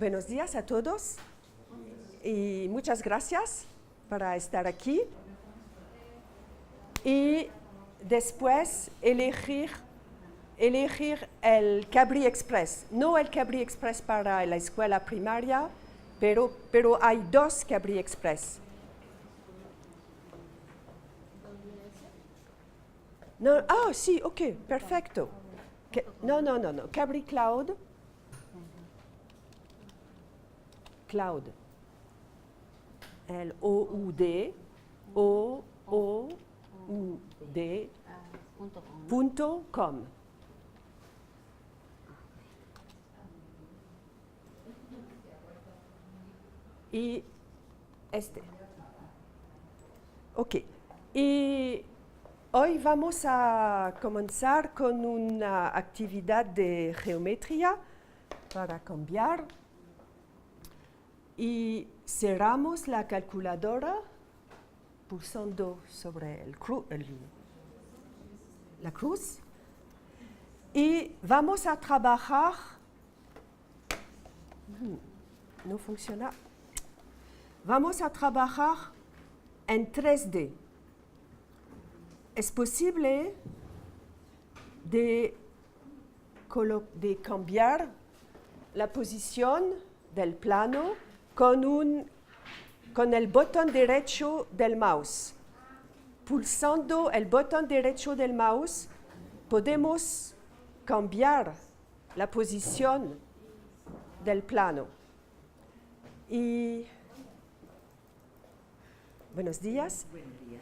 Buenos días a todos y muchas gracias por estar aquí. Y después elegir el Cabri Express. No el Cabri Express para la escuela primaria, pero hay dos Cabri Express. No, sí, ok, perfecto. No. Cabri Cloud. Cloud. L-O-U-D. O-O-U-D.com. Y este. Ok. Y hoy vamos a comenzar con una actividad de geometría para cambiar. Y cerramos la calculadora pulsando sobre la cruz. Y vamos a trabajar. No funciona. Vamos a trabajar en 3D. Es posible de cambiar la posición del plano con el botón derecho del mouse. Pulsando el botón derecho del mouse, podemos cambiar la posición del plano. Y buenos días. Buenos días.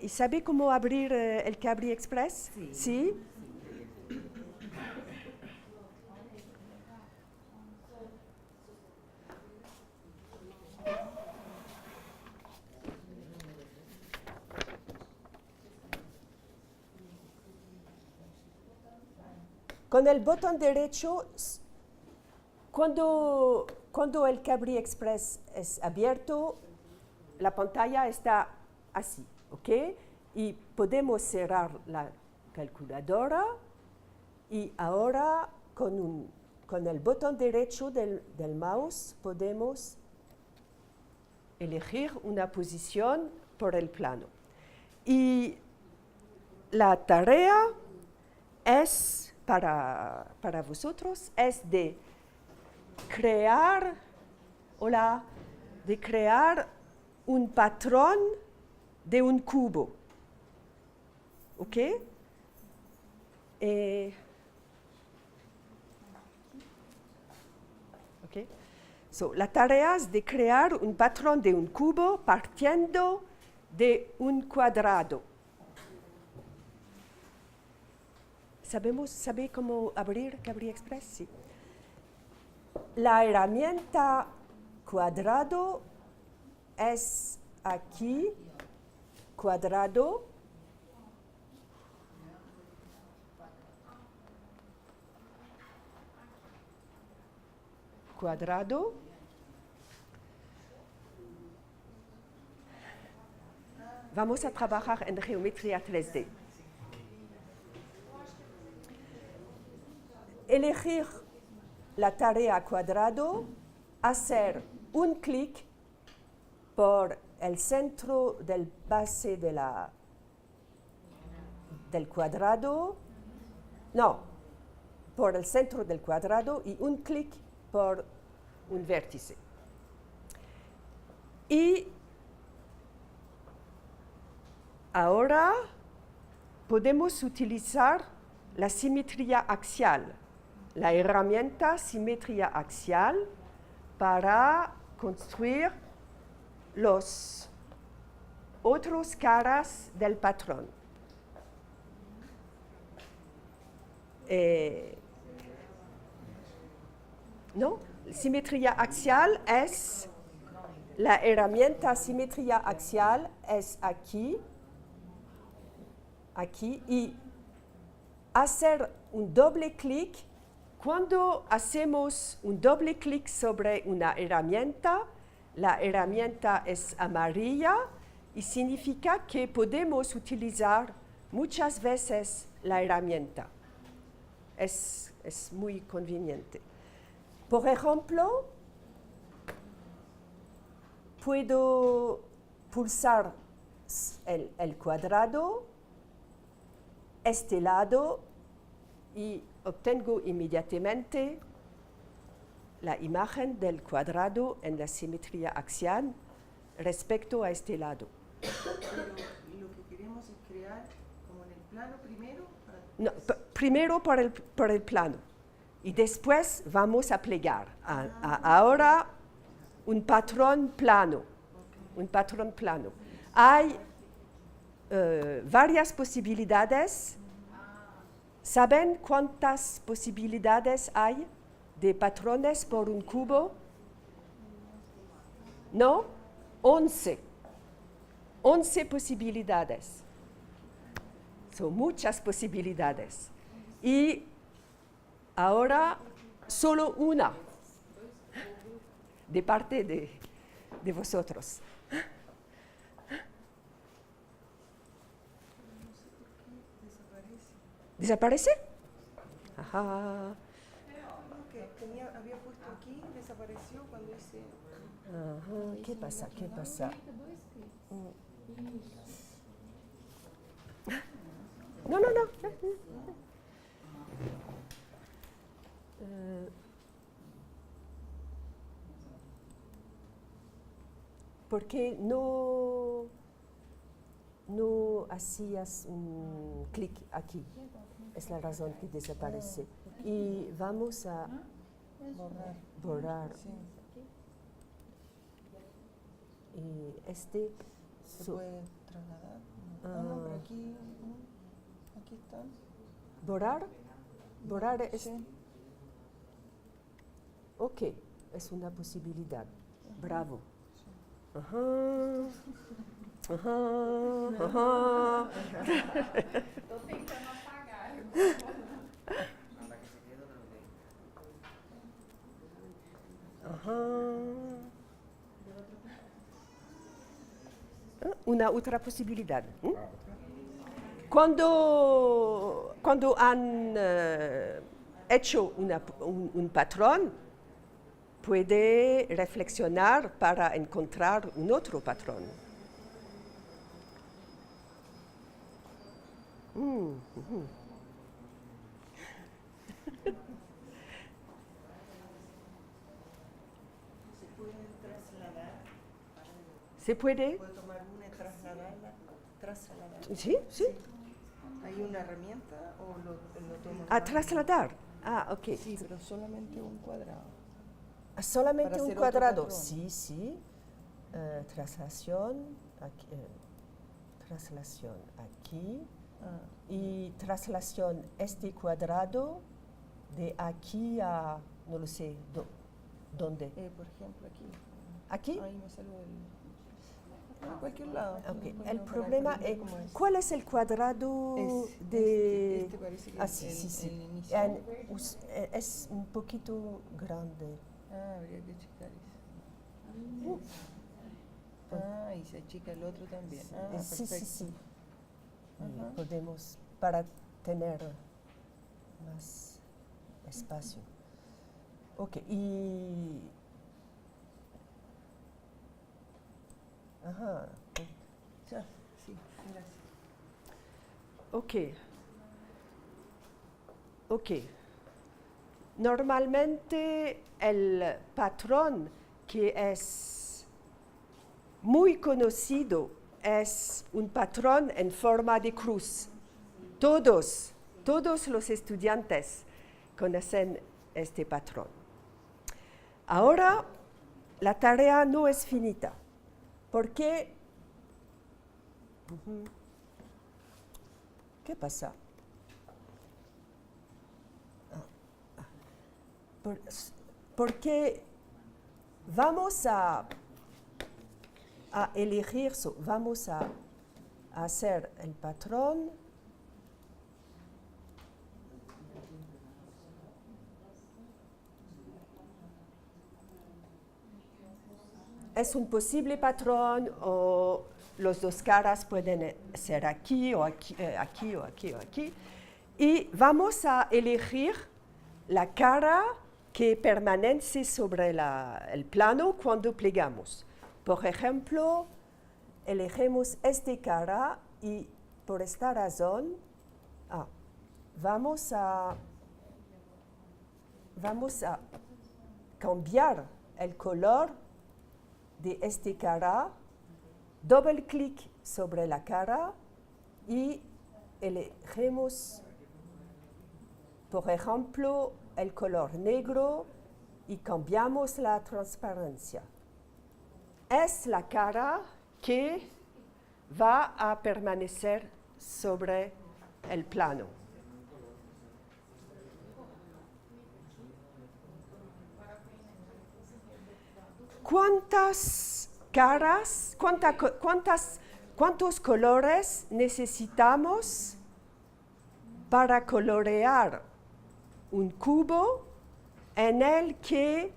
¿Y sabe cómo abrir el Cabri Express? Sí. ¿Sí? Con el botón derecho, cuando el Cabri Express es abierto, la pantalla está así, ¿ok? Y podemos cerrar la calculadora y ahora con el botón derecho del mouse podemos elegir una posición por el plano. Y la tarea es para vosotros es de crear un patrón de un cubo. ¿Ok? Okay. So, la tarea es de crear un patrón de un cubo partiendo de un cuadrado. ¿Sabe cómo abrir Cabri Express? Sí. La herramienta cuadrado es aquí, cuadrado. Cuadrado. Vamos a trabajar en geometría 3D. Elegir la tarea cuadrado, hacer un clic por el centro del base del cuadrado, por el centro del cuadrado y un clic por un vértice. Y ahora podemos utilizar la simetría axial, la herramienta simetría axial para construir los otros caras del patrón. ¿No? Simetría axial es, la herramienta simetría axial es aquí, y hacer un doble clic. Cuando hacemos un doble clic sobre una herramienta, la herramienta es amarilla y significa que podemos utilizar muchas veces la herramienta. Es muy conveniente. Por ejemplo, puedo pulsar el cuadrado, este lado, y obtengo inmediatamente la imagen del cuadrado en la simetría axial respecto a este lado. Pero lo que queremos es crear como en el plano primero. No, primero por el plano y después vamos a plegar. Ahora un patrón plano. Un patrón plano. Hay varias posibilidades. ¿Saben cuántas posibilidades hay de patrones por un cubo? ¿No? 11. 11 posibilidades. Son muchas posibilidades. Y ahora solo una de parte de vosotros. ¿Desaparece? Ajá. Que había puesto aquí, desapareció cuando hice. Ajá. ¿Qué pasa? ¿Qué pasa? No. Porque no hacías un clic aquí. Es la razón que desaparece. Y vamos a borrar. Sí. Y este ¿Se puede trasladar? No, pero aquí están. borrar es Sí. ok, es una posibilidad. Bravo. Ajá. Tô tentando apagar. Una otra posibilidad. Cuando han hecho un patrón, puede reflexionar para encontrar un otro patrón. ¿Se pueden trasladar? ¿Se puede? ¿Puedo tomar una y trasladarla? Sí. ¿Hay una herramienta o lo tomo? A trasladar. Ah, ok. Sí, pero solamente un cuadrado. Solamente Para un hacer otro cuadrado. patrón. Sí. Traslación aquí. Traslación aquí. Y traslación este cuadrado de aquí a, no lo sé, ¿dónde? Por ejemplo, aquí. ¿Aquí? Ahí me salgo a cualquier lado. Okay. Bueno, El para problema aprender es, cómo es. ¿cuál es el cuadrado de...? Este parece que sí. el inicio. Es un poquito grande. Habría que checar eso. Y se achica el otro también. Sí. Perfecto. Y podemos, para tener más espacio. Ok, y... Ajá. Ya, sí, gracias. Ok. Normalmente el patrón que es muy conocido es un patrón en forma de cruz. Todos los estudiantes conocen este patrón. Ahora, la tarea no es finita. ¿Por qué? ¿Qué pasa? Porque vamos a elegir, vamos a hacer el patrón. Es un posible patrón o los dos caras pueden ser aquí o aquí, aquí o aquí o aquí. Y vamos a elegir la cara que permanece sobre el plano cuando plegamos. Por ejemplo, elegimos esta cara y por esta razón vamos a cambiar el color de esta cara, doble clic sobre la cara y elegimos, por ejemplo, el color negro y cambiamos la transparencia. Es la cara que va a permanecer sobre el plano. ¿Cuántas caras, cuántos colores necesitamos para colorear un cubo en el que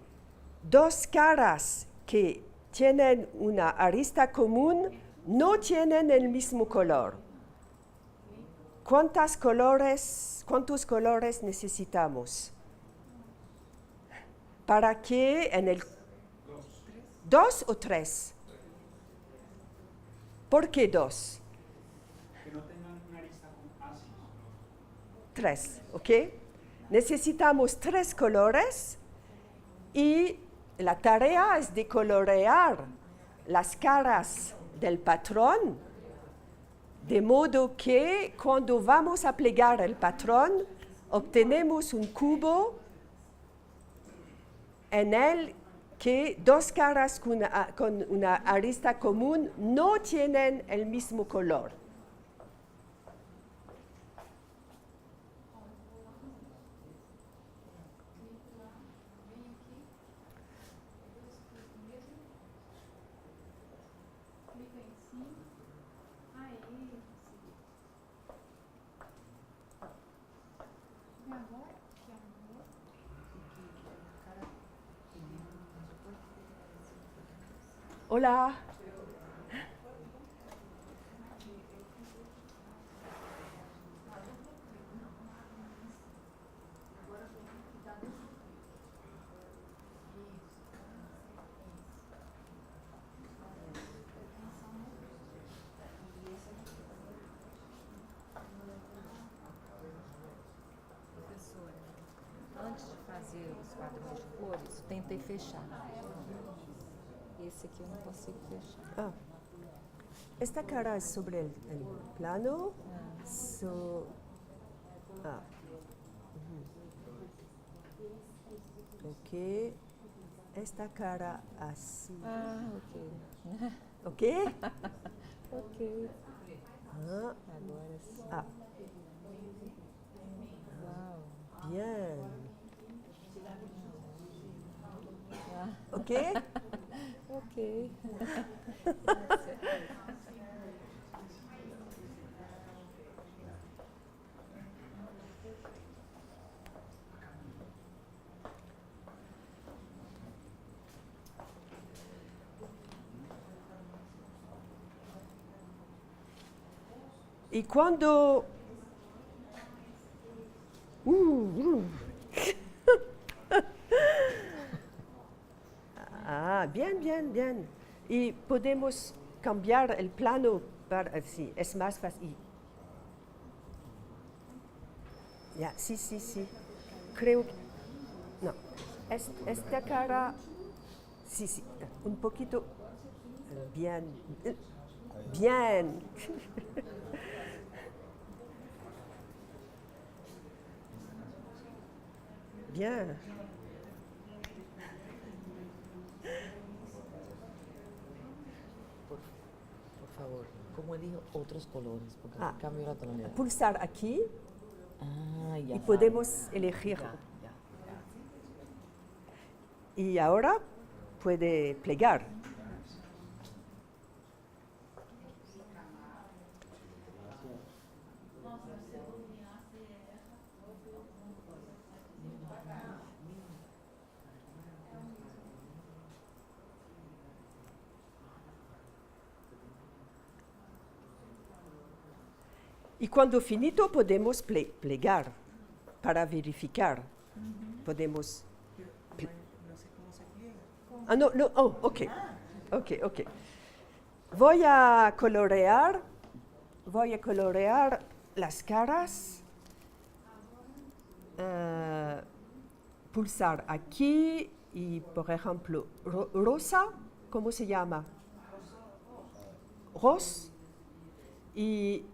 dos caras que tienen una arista común no tienen el mismo color? ¿Cuántos colores necesitamos? ¿Para que en el... ¿Dos o tres? ¿Por qué dos? Que no tengan una arista con ácidos. Tres, ¿ok? Necesitamos tres colores y la tarea es de colorear las caras del patrón, de modo que cuando vamos a plegar el patrón, obtenemos un cubo en el que dos caras con una arista común no tienen el mismo color. Hola. Professora, antes de fazer os padrões de cores, eu tentei fechar. Esse aqui eu não consigo fechar. Esta cara es sobre el plano. Ok. Esta cara así. Ok. Ok. Ok. Ah, Agora sim. Uau. bien. Ok. Ok. Y cuando... bien, bien, bien. Y podemos cambiar el plano para... sí, es más fácil. Ya, sí, sí, sí. Creo que... No, esta cara... Sí, sí, un poquito... Bien. Bien. Bien. Por favor, ¿cómo elijo otros colores? Porque cambio la tonalidad. Pulsar aquí Ya y sabe. podemos elegir. Ya. Y ahora puede plegar. Y cuando finito podemos plegar para verificar. Podemos... No sé cómo se pliega. no, no, oh, ok. Ok. Voy a colorear las caras. Pulsar aquí y, por ejemplo, rosa, ¿cómo se llama? Ros. Y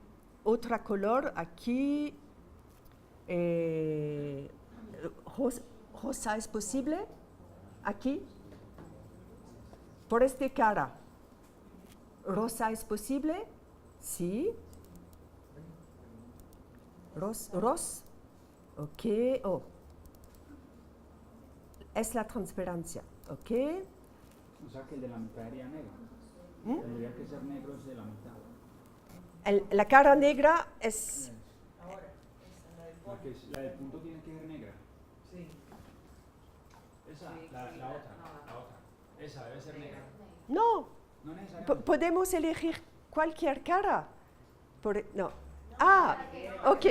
otro color aquí. Rosa, ¿es posible? Aquí. Por esta cara. ¿Rosa es posible? Sí. Ros. Ok. Oh. Es la transparencia. Ok. O sea que el de la mitad sería negro. Tendría que ser negro ese de la mitad. La cara negra es... La del punto tiene que ser negra. Sí. Esa, la otra. Esa debe ser negra. No. No necesariamente. Podemos elegir cualquier cara. No. Ah, ok.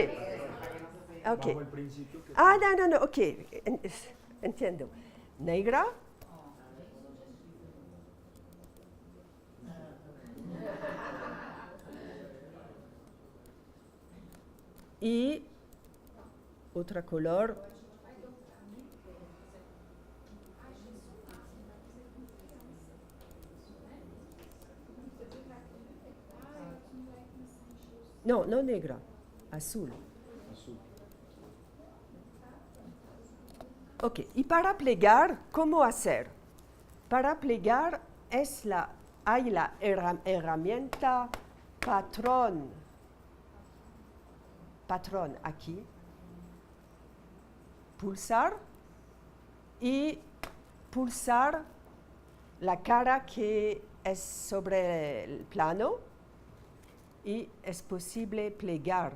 Bajo el principio que... No, ok. Entiendo. Negra. Y otro color. No negra, azul. Ok, y para plegar, ¿cómo hacer? Para plegar hay la herramienta patrón aquí. Pulsar y pulsar la cara que es sobre el plano y es posible plegar.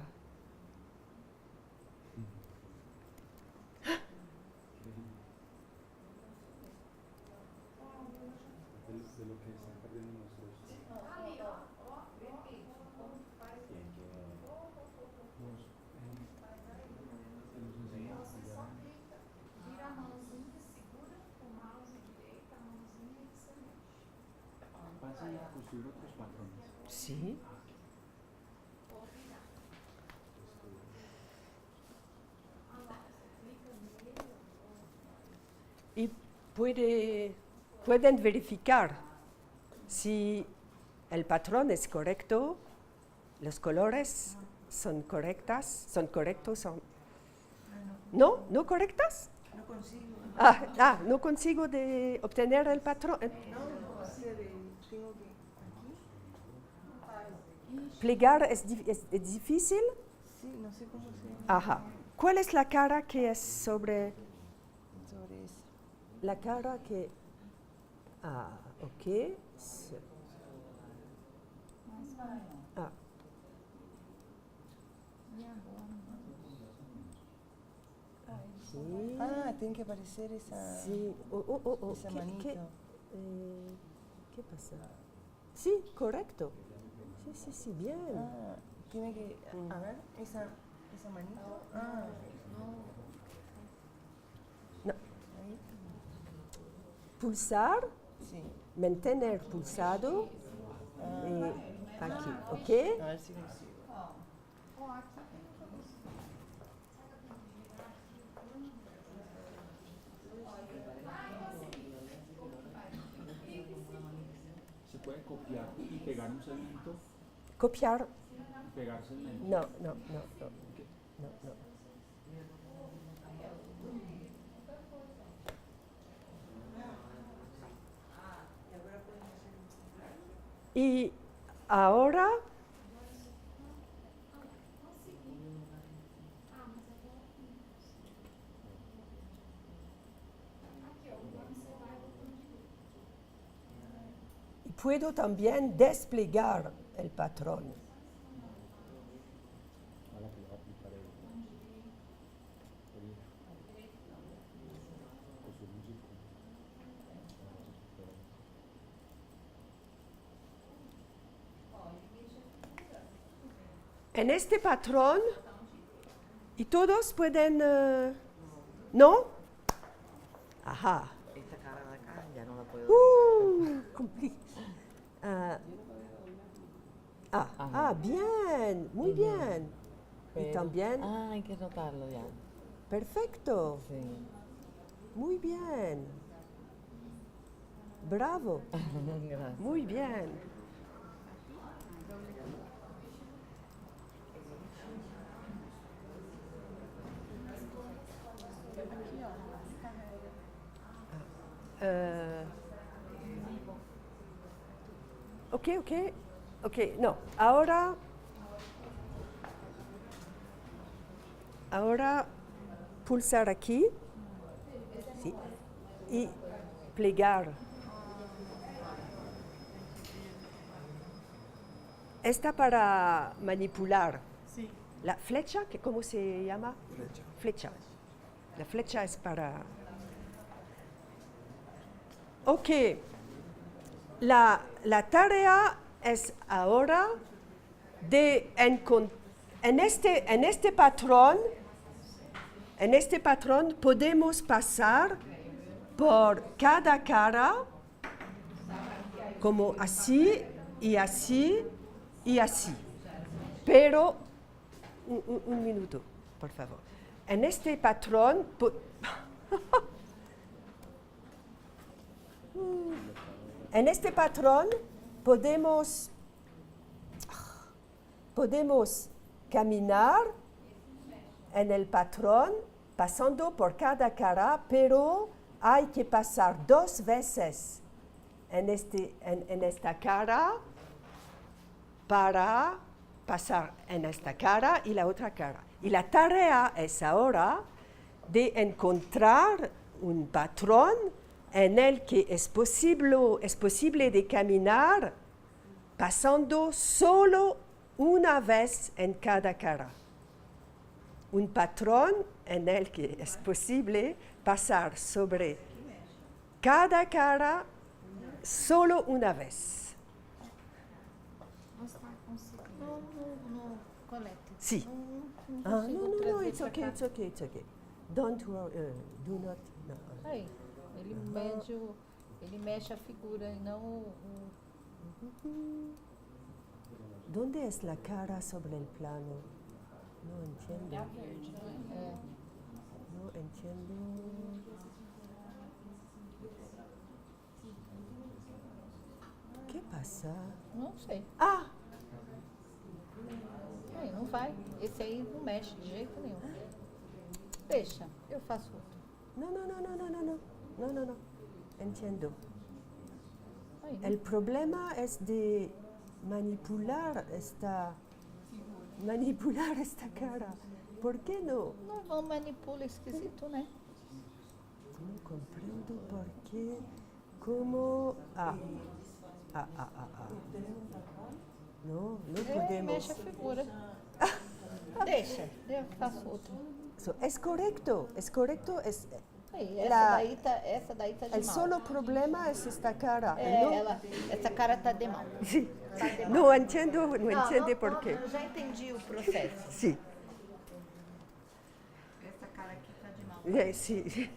De lo que están perdiendo nuestros... Vira a mãozinha, segura com o mouse direito, a mãozinha e você mexe. Vas a ir a construir otros patrones. Sí. Y pueden verificar si el patrón es correcto, los colores son correctos. ¿No correctas? No consigo. No consigo de obtener el patrón. No, tengo que... Plegar es difícil. Sí, no sé cómo se llama. Ajá. ¿Cuál es la cara que es sobre Sobre eso. la cara que... ok. Ah. Sí. Tiene que aparecer esa... Sí. Esa manito. ¿Qué pasa? Sí, correcto. Sí, bien. Tiene que... A ver, esa manito. No. Ahí. Pulsar, Sí. mantener pulsado aquí, ¿ok? A ver si consigo. ¿Se puede copiar y pegar un segmento? Copiar, Y pegar segmento. no. Y ahora puedo también desplegar el patrón. Ahora que le va a aplicar el... En este patrón, y todos pueden... ¿No? Ajá. Esta cara de acá ya no la puedo... Ah, Ajá. bien, muy Ujú. bien. Y Pero- también, Ah, hay que rotarlo ya. perfecto, Sí. muy bien. Bravo, Gracias. muy bien. Eh, ok, no, ahora pulsar aquí, sí, y plegar. Esta para manipular. Sí. La flecha, ¿cómo se llama? Flecha. Flecha. La flecha es para... Ok, la tarea es ahora de en este patrón podemos pasar por cada cara como así y así y así. Pero, un minuto, por favor. En este patrón, en este patrón podemos caminar en el patrón pasando por cada cara, pero hay que pasar 2 veces en esta cara para pasar en esta cara y la otra cara. Y la tarea es ahora de encontrar un patrón en el que es posible de caminar pasando solo una vez en cada cara. Un patrón en el que es posible pasar sobre cada cara solo una vez. Não está conseguindo. No colete. Sí. Não consigo trazer It's pra okay, cá. it's okay, it's okay. Don't worry, do not. No. Aí, ele mexe a figura e não ¿Dónde es la cara sobre el plano? No entiendo. É. No entiendo. ¿Qué pasa? Não sei. Ah, Aí, não vai. Esse aí não mexe de jeito nenhum. Deixa, eu faço outro. no. Entiendo. Aí, El problema es de manipular esta cara. ¿Por qué no? não manipula esquisito, né? No comprendo por qué. ¿Cómo? No É, podemos. mexe a figura. Deixa, eu faço outro. So, es correcto. Aí, essa daí tá de El mal. solo problema es esta cara. É, essa cara tá de mal. Sí. No entiendo por qué. Eu já entendi o processo. Sí, Essa cara aqui tá de mal. sí.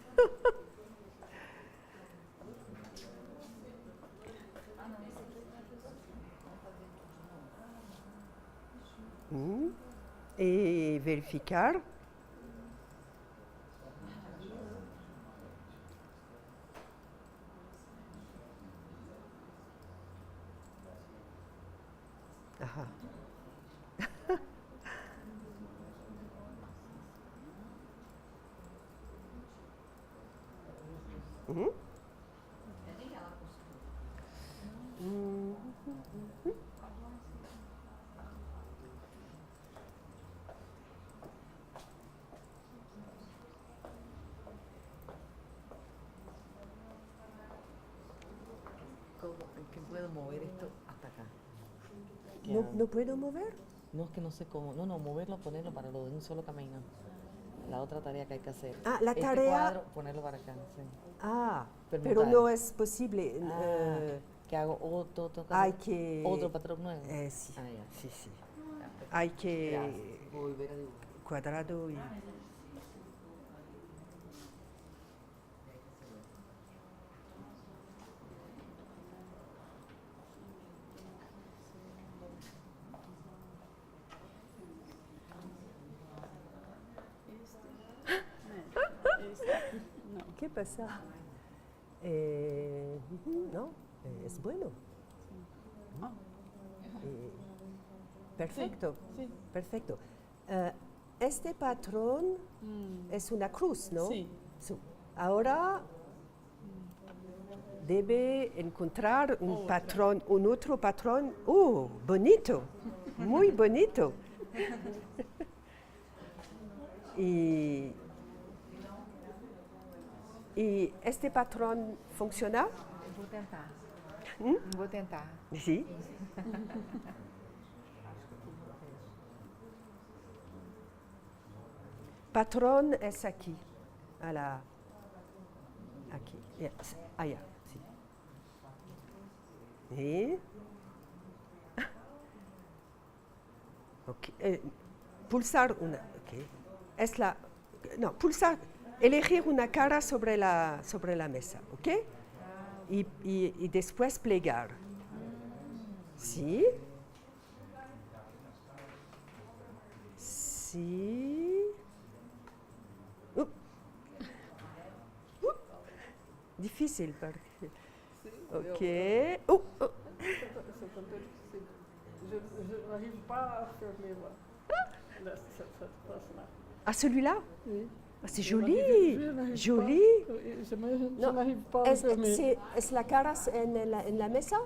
Y verificar. Ajá. Ujú. ¿Cómo? Es que puedo mover esto hasta acá. ¿Qué No, hago? no puedo mover. No, es que no sé cómo. No, moverlo, ponerlo para lo de un solo camino. La otra tarea que hay que hacer. Ah, la Este tarea- cuadro, ponerlo para acá, sí. Pero Permutar. no es posible. Que hago otro Hay que... otro patrón nuevo. Sí, Ah, ya. sí. Hay que Gracias. Volver a dibujar. cuadrado y... pasa? No, es bueno. Perfecto, Sí. perfecto. Este patrón es una cruz, ¿no? Sí. Ahora debe encontrar un patrón, un otro patrón. Bonito, muy bonito. y este patrón funciona? Vou tentar. Hum? Vou tentar. Sí. Patrón es aquí, aquí, allá, sí. ¿Sí? Ok, pulsar una, ok. Pulsar, elegir una cara sobre la mesa, ¿ok? Y después plegar. ¿Sí? Sí. Difícil, porque... Ok. Je n'arrive pas à fermer cette place-là. Ah, celui-là? Oui. Ah, c'est Je joli. n'arrive Joli. pas, je Non, n'arrive pas à fermer. ¿Es la cara en la mesa?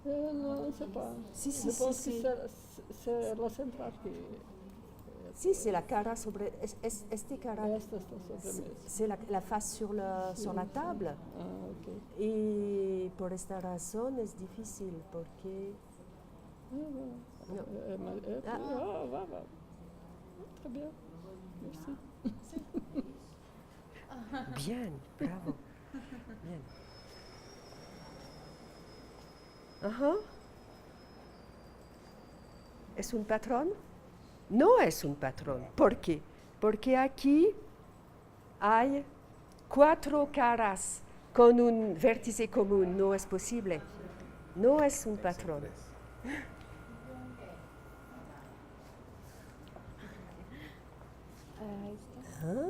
Non, je ne sais pas. Si, Je si, pense si, que si. c'est la centrale qui Sí, c'est la cara sobre... Este cara... esta está sobre mesa. C'est la face sur la table. Ah, ok. Y por esta razón es difícil, porque... No. Va. Très bien. Merci. Bien, bravo. Bien. Ajá. ¿Es un patrón? No es un patrón. ¿Por qué? Porque aquí hay 4 caras con un vértice común. No es posible. No es un patrón. Ahí está. Ajá.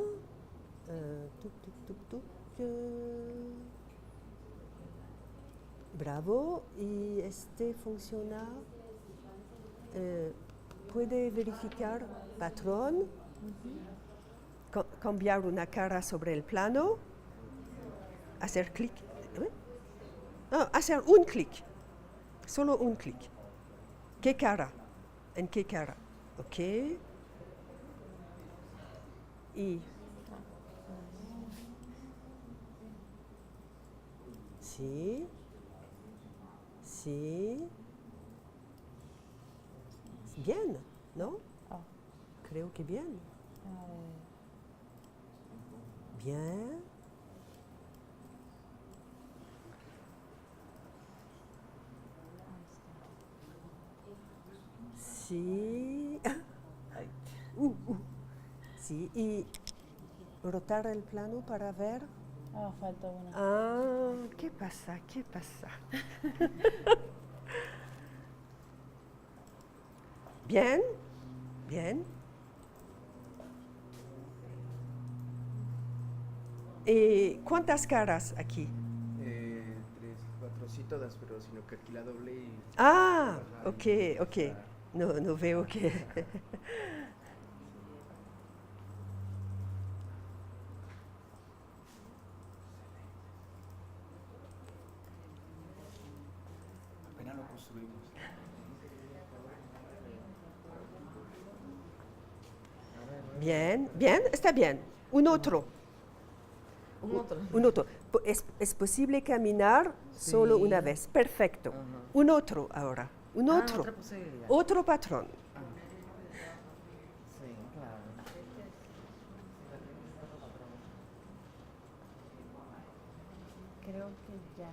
Bravo. Y este funciona. Puede verificar patrón, cambiar una cara sobre el plano, hacer clic, hacer un clic, solo un clic. ¿Qué cara? ¿En qué cara? Ok. Y sí, sí. Bien, ¿no? Creo que bien. Bien. Sí. Sí, y rotar el plano para ver. Falta una. ¿Qué pasa? ¿Qué pasa? Bien, bien. ¿Cuántas caras aquí? 3, 4, sí todas, pero sino que aquí la doble y... Ok. No veo que... Apenas lo construimos. Bien, está bien. Un otro. ¿Es posible caminar solo una vez? Perfecto. Un otro ahora. Otra posibilidad. Otro patrón. Sí, claro. Creo que ya.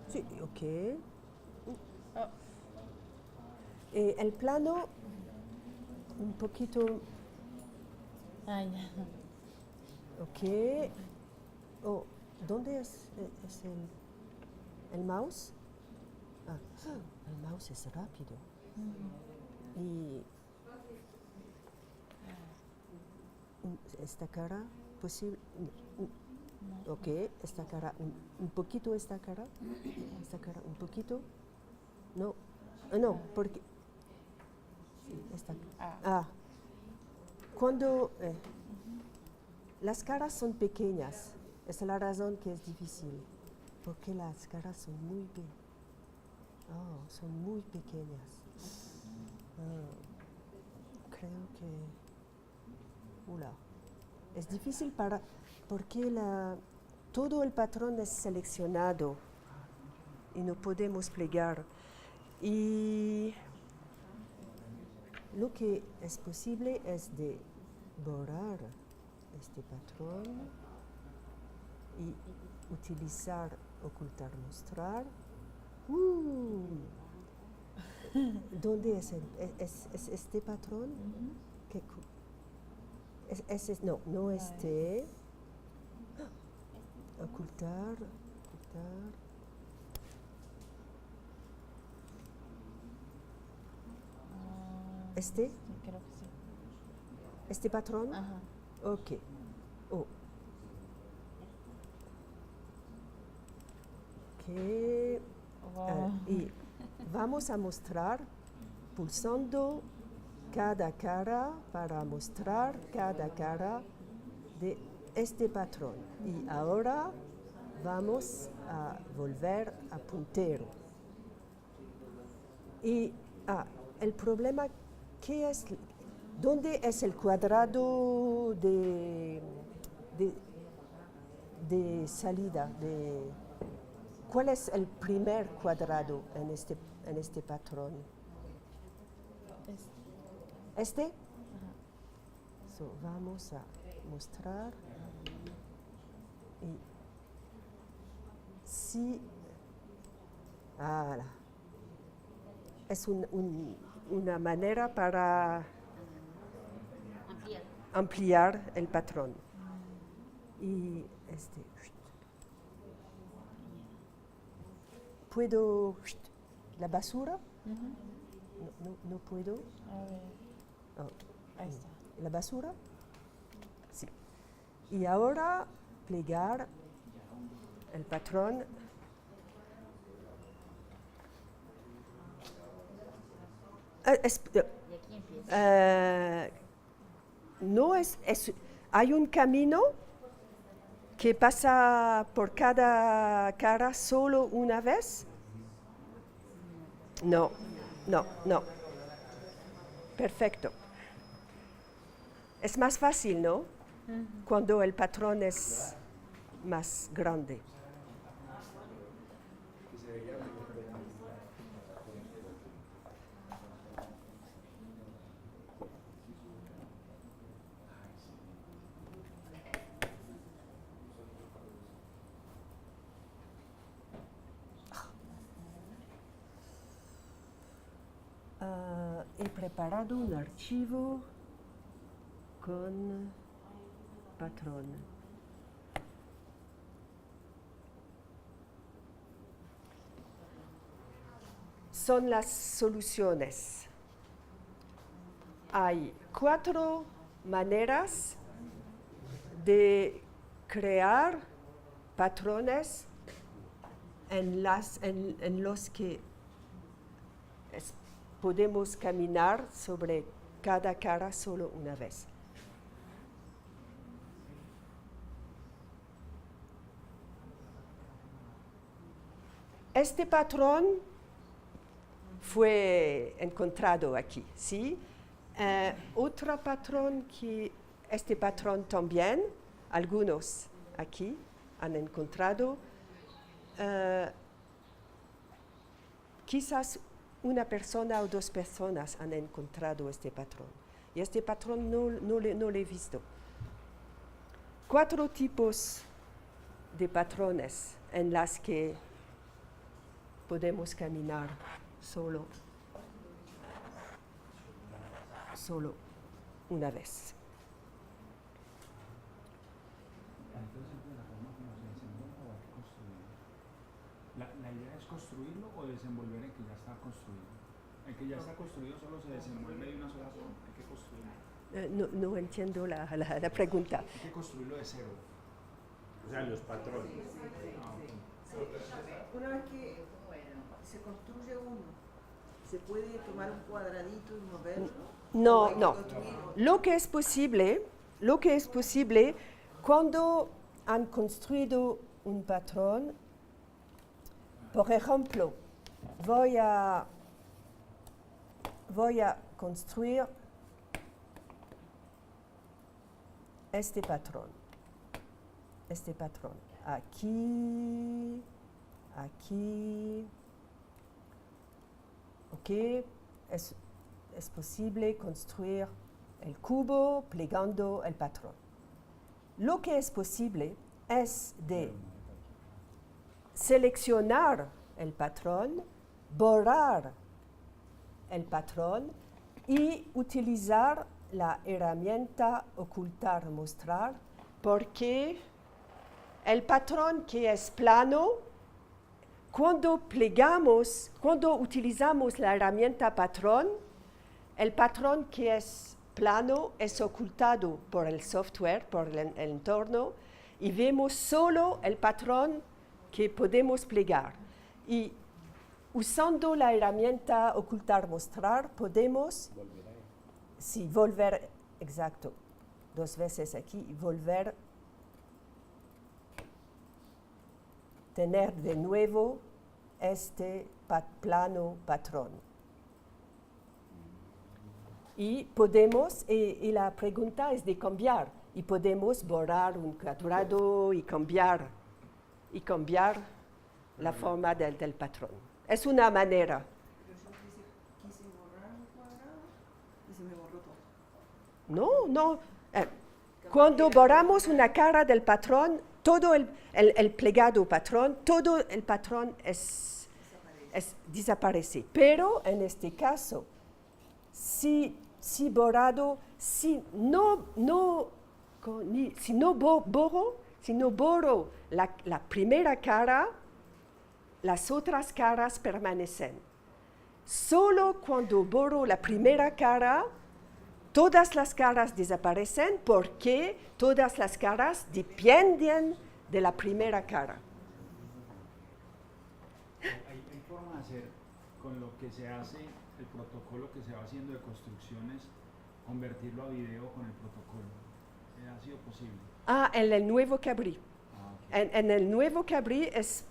Sí, ok. El plano un poquito, Ah, ya. ok. Oh, ¿dónde es el mouse? Ah, el mouse es rápido. Y esta cara, posible. Ok, esta cara, un poquito esta cara, un poquito. No, no, porque. Sí, esta. Cuando las caras son pequeñas, es la razón que es difícil, porque las caras son son muy pequeñas. Creo que es difícil porque todo el patrón es seleccionado y no podemos plegar. Y lo que es posible es de borrar este patrón y utilizar ocultar, mostrar. ¿Dónde es este patrón? No este. Ocultar. ¿Este? Creo que sí. ¿Este patrón? Ajá. Ok. Oh. Ok. Wow. Y vamos a mostrar pulsando cada cara para mostrar cada cara de este patrón. Y ahora vamos a volver a puntero. Y el problema, ¿qué es? ¿Dónde es el cuadrado de salida? ¿Cuál es el primer cuadrado en este patrón? ¿Este? So, vamos a mostrar. Y sí. Es una manera para ampliar el patrón. Y ¿puedo la basura? No puedo. A ver. Ahí está. ¿La basura? Sí. Y ahora plegar el patrón. Y aquí empieza. No hay un camino que pasa por cada cara solo una vez. No. Perfecto. Es más fácil, ¿no? Cuando el patrón es más grande. He preparado un archivo con patrón. Son las soluciones. Hay 4 maneras de crear patrones en los que podemos caminar sobre cada cara solo una vez. Este patrón fue encontrado aquí, ¿sí? Otro patrón este patrón también, algunos aquí han encontrado. Quizás una persona o 2 personas han encontrado este patrón. Y este patrón no lo he visto. 4 tipos de patrones en las que podemos caminar solo solo una vez. Entonces, siempre la forma como se desenvuelve o hay que construirlo. La idea es construirlo o desenvolver el que ya está construido. El que ya está construido solo se desenvuelve de una sola forma. Hay que construirlo. No entiendo la pregunta. Hay que construirlo de cero. O sea, los patrones. Una vez que se construye uno, ¿se puede tomar un cuadradito y moverlo? No, ¿O hay que no. construirlo? Lo que es posible, cuando han construido un patrón, por ejemplo, voy a construir este patrón. Aquí, aquí. Ok, es posible construir el cubo plegando el patrón. Lo que es posible es de seleccionar el patrón, borrar el patrón y utilizar la herramienta ocultar mostrar, porque el patrón que es plano, cuando utilizamos la herramienta patrón, el patrón que es plano es ocultado por el software, por el entorno, y vemos solo el patrón que podemos plegar. Y usando la herramienta ocultar mostrar, podemos volver, exacto, 2 veces aquí, y volver, tener de nuevo este plano patrón. Y podemos, y la pregunta es de cambiar, y podemos borrar un cuadrado y cambiar la forma del patrón. Es una manera. Pero yo quise borrar un cuadrado y se me borró todo. No. Cuando borramos una cara del patrón, todo el plegado patrón, todo el patrón desaparece. Pero en este caso, si no borro la primera cara, las otras caras permanecen. Solo cuando borro la primera cara, todas las caras desaparecen porque todas las caras dependen de la primera cara. Hay forma de hacer con lo que se hace, el protocolo que se va haciendo de construcciones, convertirlo a video con el protocolo. ¿Ha sido posible? En el nuevo Cabri. Okay. En el nuevo Cabri es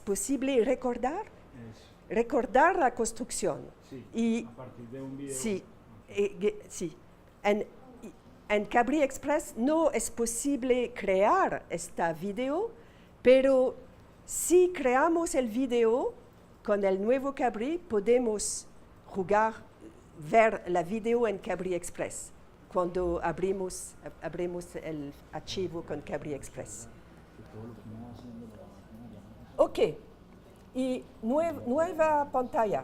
posible recordar la construcción. Sí, y a partir de un video. Sí, sí. En Cabri Express no es posible crear este video, pero si creamos el video con el nuevo Cabri, podemos ver la video en Cabri Express cuando abrimos el archivo con Cabri Express. Ok, y nueva pantalla.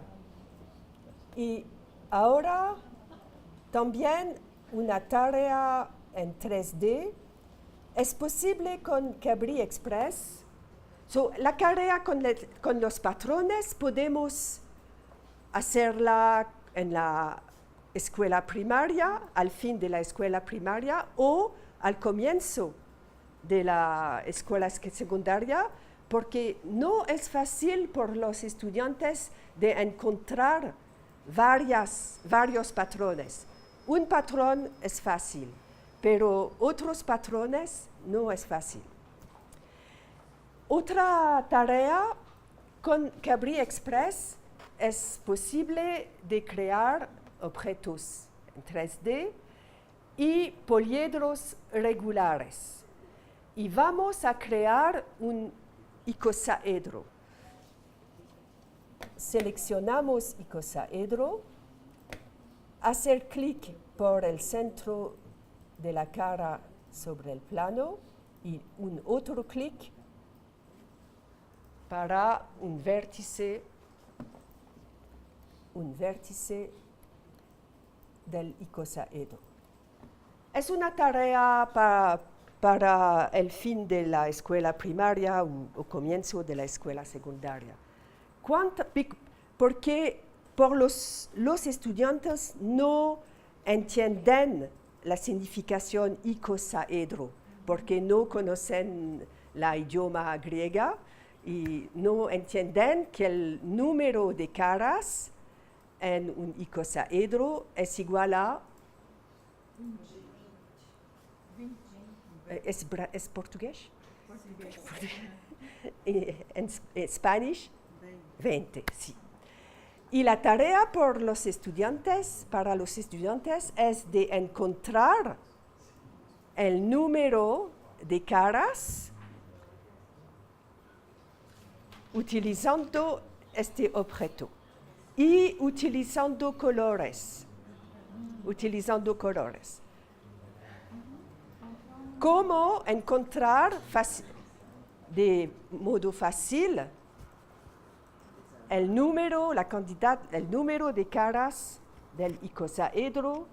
Y ahora también una tarea en 3D. Es posible con Cabri Express. La tarea con los patrones podemos hacerla en la escuela primaria, al fin de la escuela primaria o al comienzo de la escuela secundaria, porque no es fácil por los estudiantes de encontrar varios patrones. Un patrón es fácil, pero otros patrones no es fácil. Otra tarea con Cabri Express es posible de crear objetos en 3D y poliedros regulares. Y vamos a crear un icosaedro. Seleccionamos icosaedro, hacer clic por el centro de la cara sobre el plano y un otro clic para un vértice del icosaedro. Es una tarea para el fin de la escuela primaria o comienzo de la escuela secundaria. Porque por los estudiantes no entienden la significación icosaedro, porque no conocen la idioma griega y no entienden que el número de caras en un icosaedro es igual a... ¿Es portugués? En Spanish, 20, sí. Y la tarea para los estudiantes es de encontrar el número de caras utilizando este objeto y utilizando colores. ¿Cómo encontrar de modo fácil el número de caras del icosaedro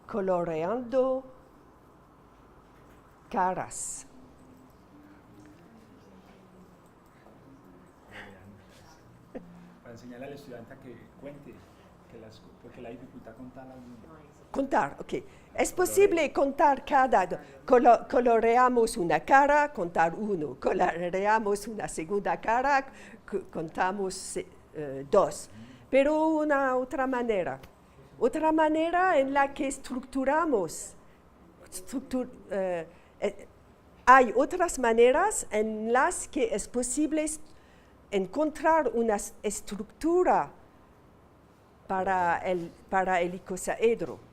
coloreando caras? Para enseñarle al estudiante a que cuente, porque la dificultad contarla Contar, ok. Es posible contar coloreamos una cara, contar uno. Coloreamos una segunda cara, contamos dos. Pero una otra manera en la que estructuramos. Hay otras maneras en las que es posible encontrar una estructura para el icosaedro.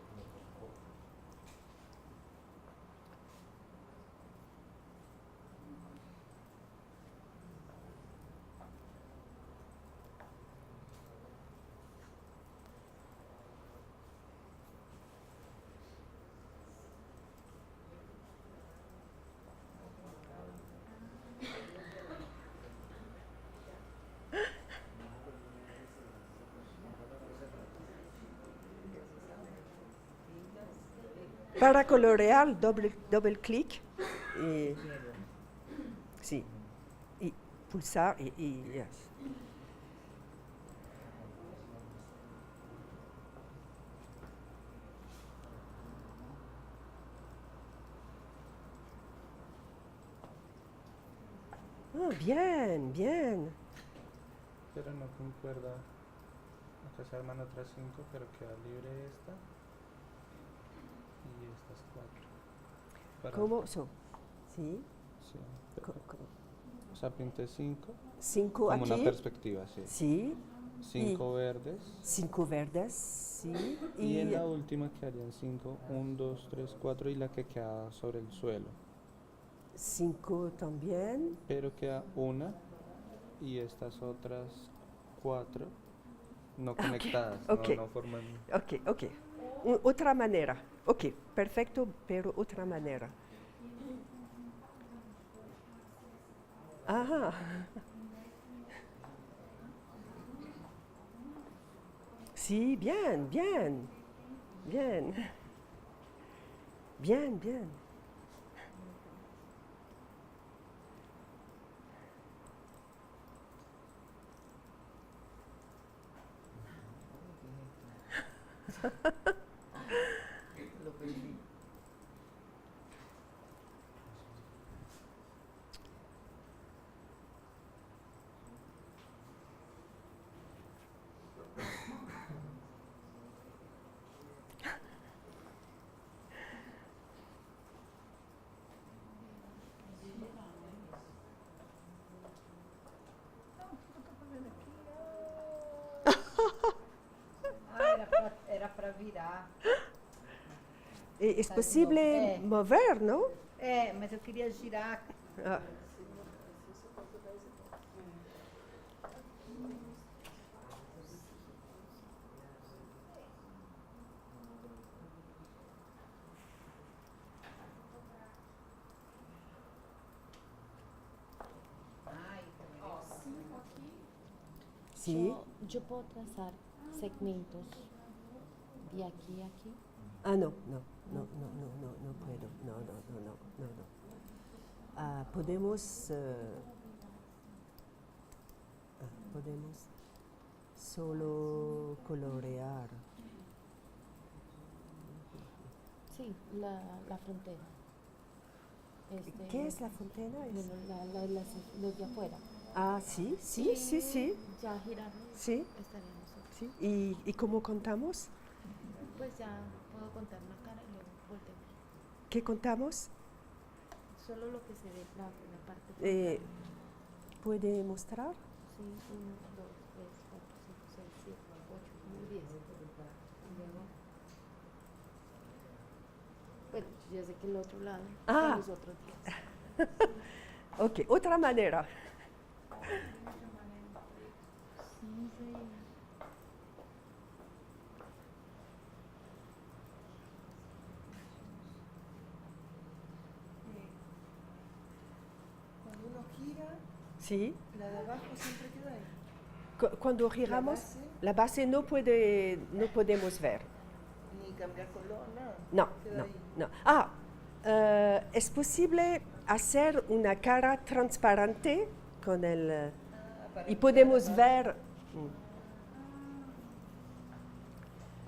Para colorear, doble clic sí, y pulsar y yes. Oh, bien. Pero no concuerda. Acá se arman otras 5, pero queda libre esta. Y estas 4. ¿Cómo son? ¿Sí? Sí. O sea, pinté 5. 5 como aquí. una perspectiva, sí. Sí. 5 verdes. 5 verdes, sí. Y en la última quedarían 5. 1, 2, 3, 4 y la que queda sobre el suelo. 5 también. Pero queda una y estas otras 4 no conectadas, okay. No forman... Ok. Otra manera. Ok, perfecto, pero otra manera. Ajá. Sí, bien. Lo perdí. Era para virar. Es posible mover, ¿no? Mas eu queria girar. Ah. Sí. Yo puedo trazar segmentos Y aquí, aquí. Ah, no, no, no, no, no, no, no puedo. No, no, no, no, no, no. Podemos solo colorear. Sí, la frontera. ¿Qué es la frontera? Los de afuera. Ah, sí, sí, sí, sí. Ya girarlo. Sí, Estaríamos. sí. ¿Y cómo contamos? Pues ya puedo contar una cara y luego volteo. ¿Qué contamos? Solo lo que se ve, la parte. ¿Puede mostrar? Sí, 1, 2, 3, 4, 5, 6, 7, 8, 9, 10. Y luego. Bueno, yo sé que el otro lado son los otros 10. Ok, otra manera. Cuando uno gira, Sí. la de abajo siempre queda ahí. Cuando giramos, la base no podemos ver. Ni cambiar color, nada. No, Queda no, ahí. no. Es posible hacer una cara transparente con el... Para y que podemos quede ver...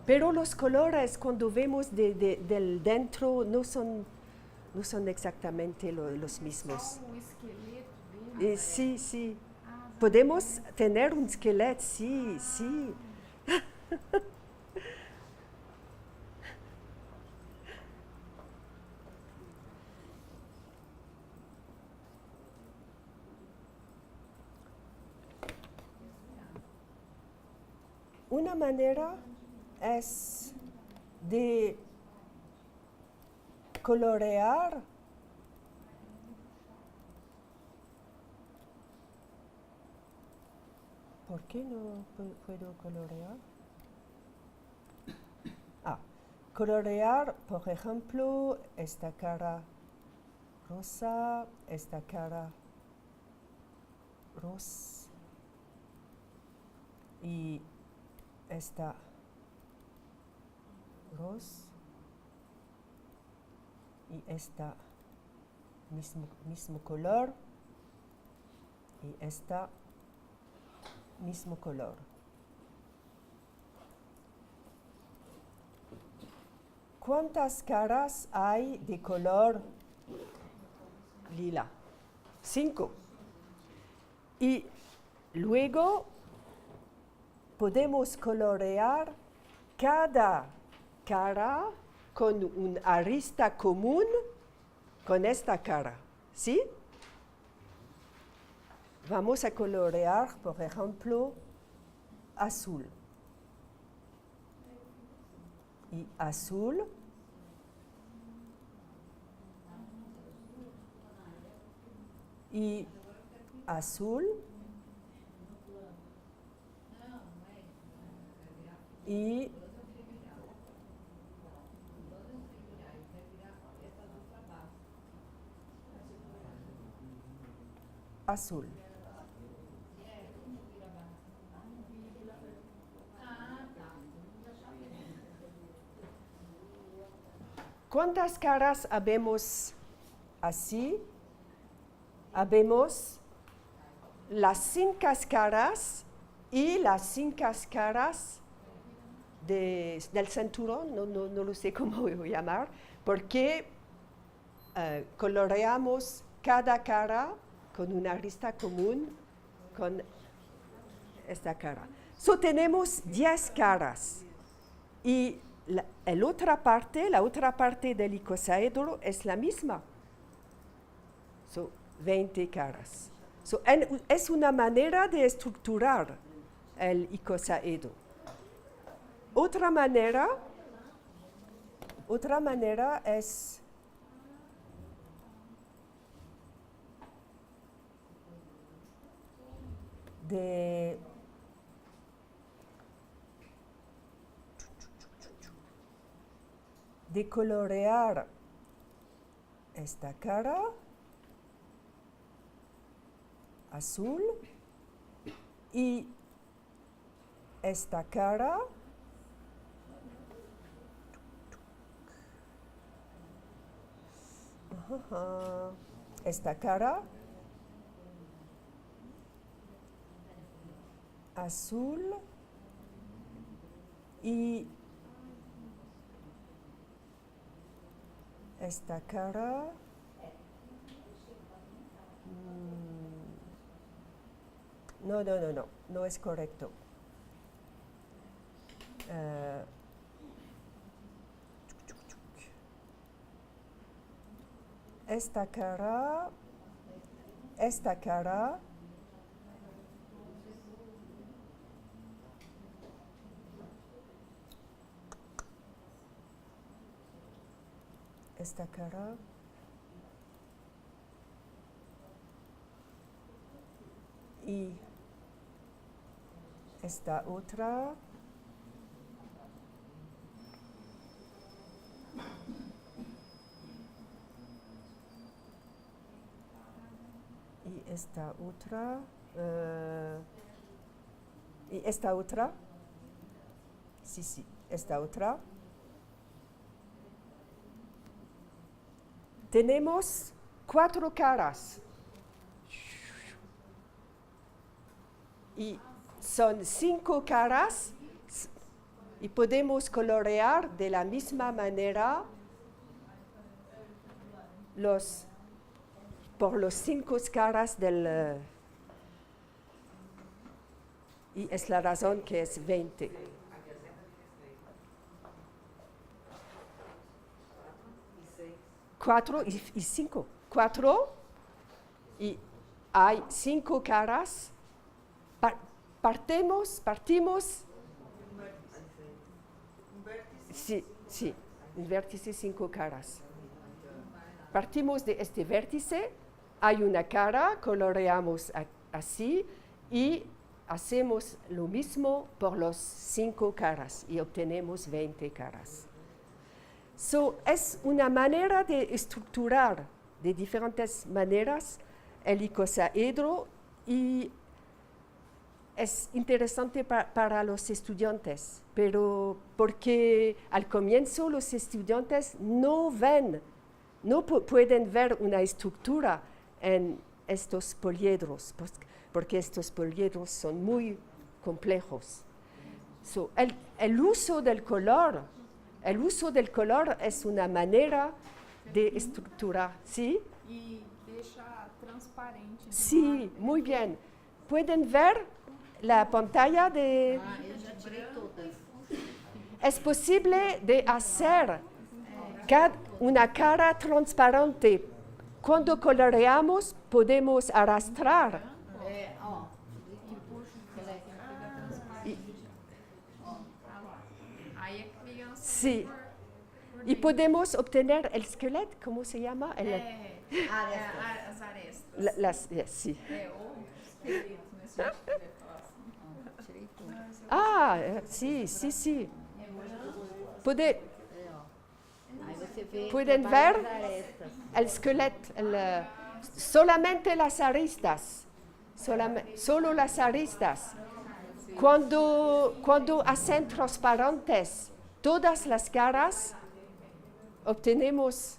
Pero los colores cuando vemos del dentro no son exactamente los mismos. Só o esqueleto dele. Sí, sí. Ah, Podemos tener un esqueleto, sí, sí. Una manera es de colorear ¿Por qué no puedo colorear? Colorear, por ejemplo, esta cara rosa, esta cara rosa y esta rosa y esta mismo color y esta mismo color. ¿Cuántas caras hay de color lila? 5. Y luego podemos colorear cada cara con una arista común con esta cara, ¿sí? Vamos a colorear, por ejemplo, azul. Y azul. Y azul. Y azul. ¿Cuántas caras habemos así? Habemos las 5 caras y las 5 caras del cinturón, no lo sé cómo llamar, porque coloreamos cada cara con una arista común con esta cara. Tenemos 10 caras y la otra parte del icosaedro es la misma. 20 caras. Es una manera de estructurar el icosaedro. Otra manera es de colorear esta cara azul y esta cara esta cara, azul y esta cara, no es correcto. Esta cara, esta cara, esta cara, y esta otra, y esta otra, y esta otra, sí, esta otra. Tenemos 4 caras y son 5 caras y podemos colorear de la misma manera por los 5 caras del... y es la razón que es 20. Cuatro y 5. 4 y hay 5 caras. Partimos. Sí, un vértice, 5 caras. Partimos de este vértice, hay una cara, coloreamos así y hacemos lo mismo por los 5 caras y obtenemos 20 caras. Es una manera de estructurar de diferentes maneras el icosaedro y es interesante para los estudiantes, pero porque al comienzo los estudiantes no pueden ver una estructura en estos poliedros, porque estos poliedros son muy complejos. El uso del color es una manera de estructurar, ¿sí? Y deja transparente. Sí, muy bien. ¿Pueden ver la pantalla de...? Es posible de hacer una cara transparente. Cuando coloreamos, podemos arrastrar. Sí. Y podemos obtener el esqueleto, ¿cómo se llama? As arestas. Sí. Sí. Pueden ver el esqueleto, solamente las aristas, solo las aristas. Cuando hacen transparentes todas las caras, obtenemos...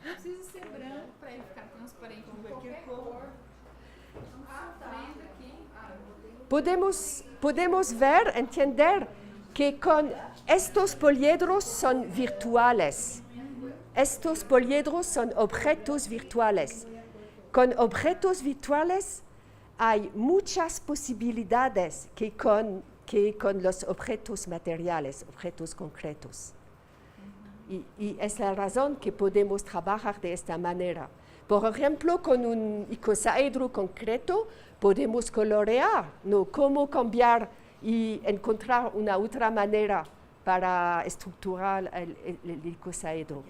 Não precisa ser branco para ele ficar transparente de qualquer cor. Podemos ver, entender que con estos poliedros son virtuales. Estos poliedros son objetos virtuales. Con objetos virtuales hay muchas posibilidades que con los objetos materiales, objetos concretos. Y es la razón que podemos trabajar de esta manera. Por ejemplo, con un icosaedro concreto podemos colorear, ¿no? Cómo cambiar y encontrar una otra manera para estructurar el icosaedro.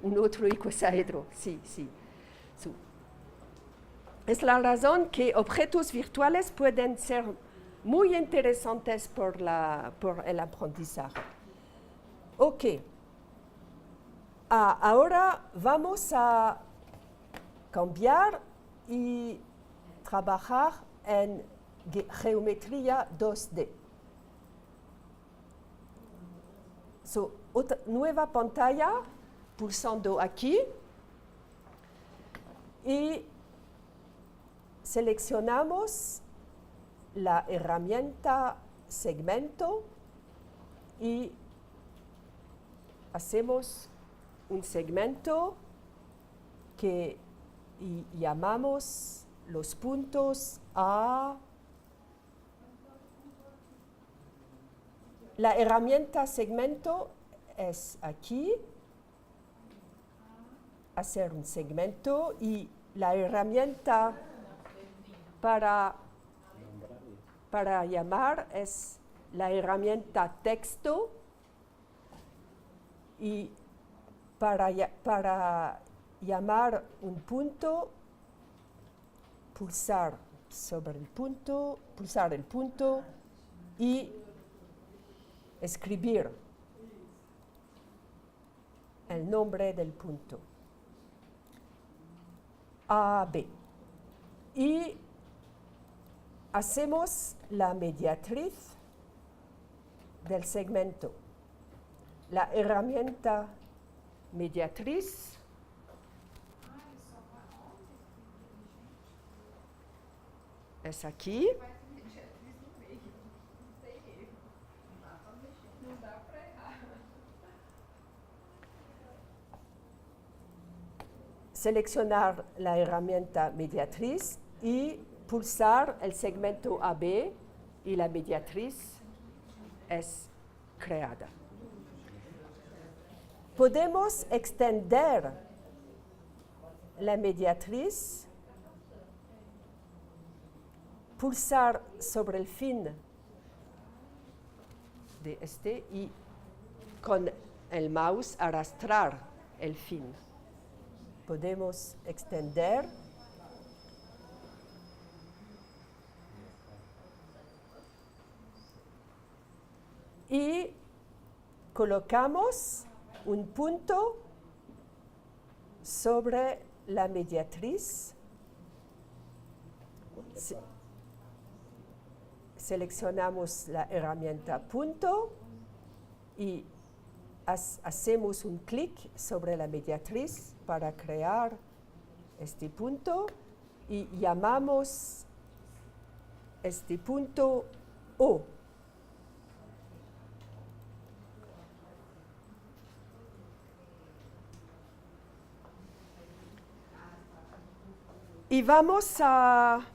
Un otro icosaedro, sí. Es la razón que objetos virtuales pueden ser muy interesantes por el aprendizaje. Ok. Ahora vamos a cambiar y trabajar en geometría 2D. nueva pantalla, pulsando aquí y seleccionamos la herramienta segmento y hacemos un segmento que llamamos los puntos A. La herramienta segmento es aquí, hacer un segmento, y la herramienta para llamar es la herramienta texto, y para llamar un punto, pulsar sobre el punto, pulsar el punto y escribir el nombre del punto. AB. Y hacemos la mediatriz del segmento. La herramienta mediatriz es aquí. Seleccionar la herramienta mediatriz y pulsar el segmento AB y la mediatriz es creada. Podemos extender la mediatriz, pulsar sobre el fin de este y con el mouse arrastrar el fin. Podemos extender y colocamos un punto sobre la mediatriz. Seleccionamos la herramienta punto y hacemos un clic sobre la mediatriz para crear este punto y llamamos este punto O. Y vamos a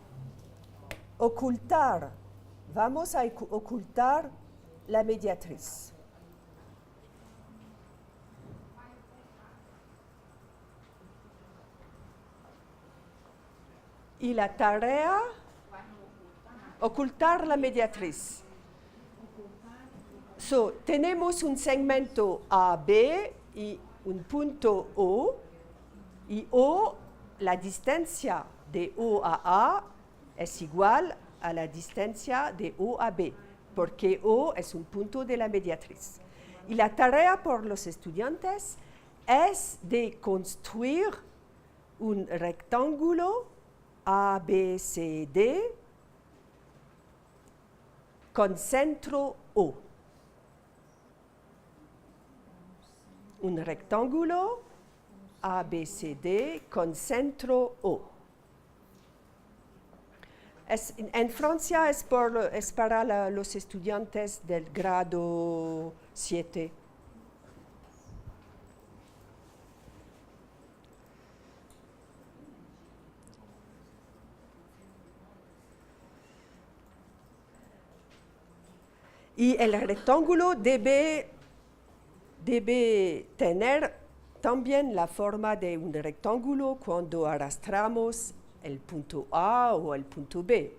ocultar la mediatriz. Y la tarea, ocultar la mediatriz. Tenemos un segmento AB y un punto O, y O, la distancia de O a A es igual a la distancia de O a B, porque O es un punto de la mediatriz. Y la tarea por los estudiantes es de construir un rectángulo ABCD con centro O. Un rectángulo ABCD con centro O. En Francia es para los estudiantes del grado 7. Y el rectángulo debe tener también la forma de un rectángulo cuando arrastramos el punto A o el punto B.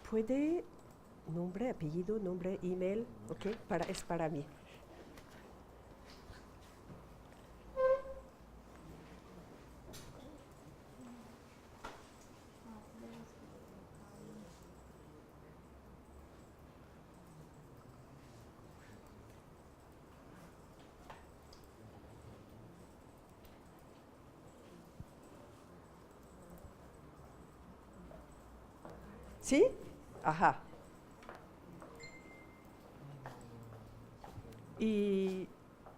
¿Puede nombre, apellido, nombre, email? Ok, es para mí. ¿Sí? Ajá. Y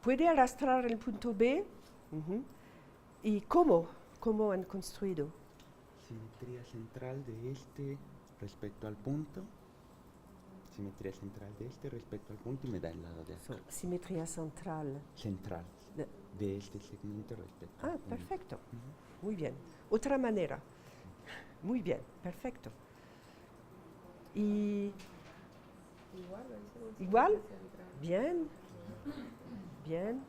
puede arrastrar el punto B. Ujú. ¿Y cómo? ¿Cómo han construido? Simetría central de este respecto al punto. Simetría central de este respecto al punto y me da el lado de acá. Simetría central. Central de este segmento respecto al punto. Perfecto. Muy bien. Otra manera. Muy bien, perfecto. Y igual. Bien. Bien.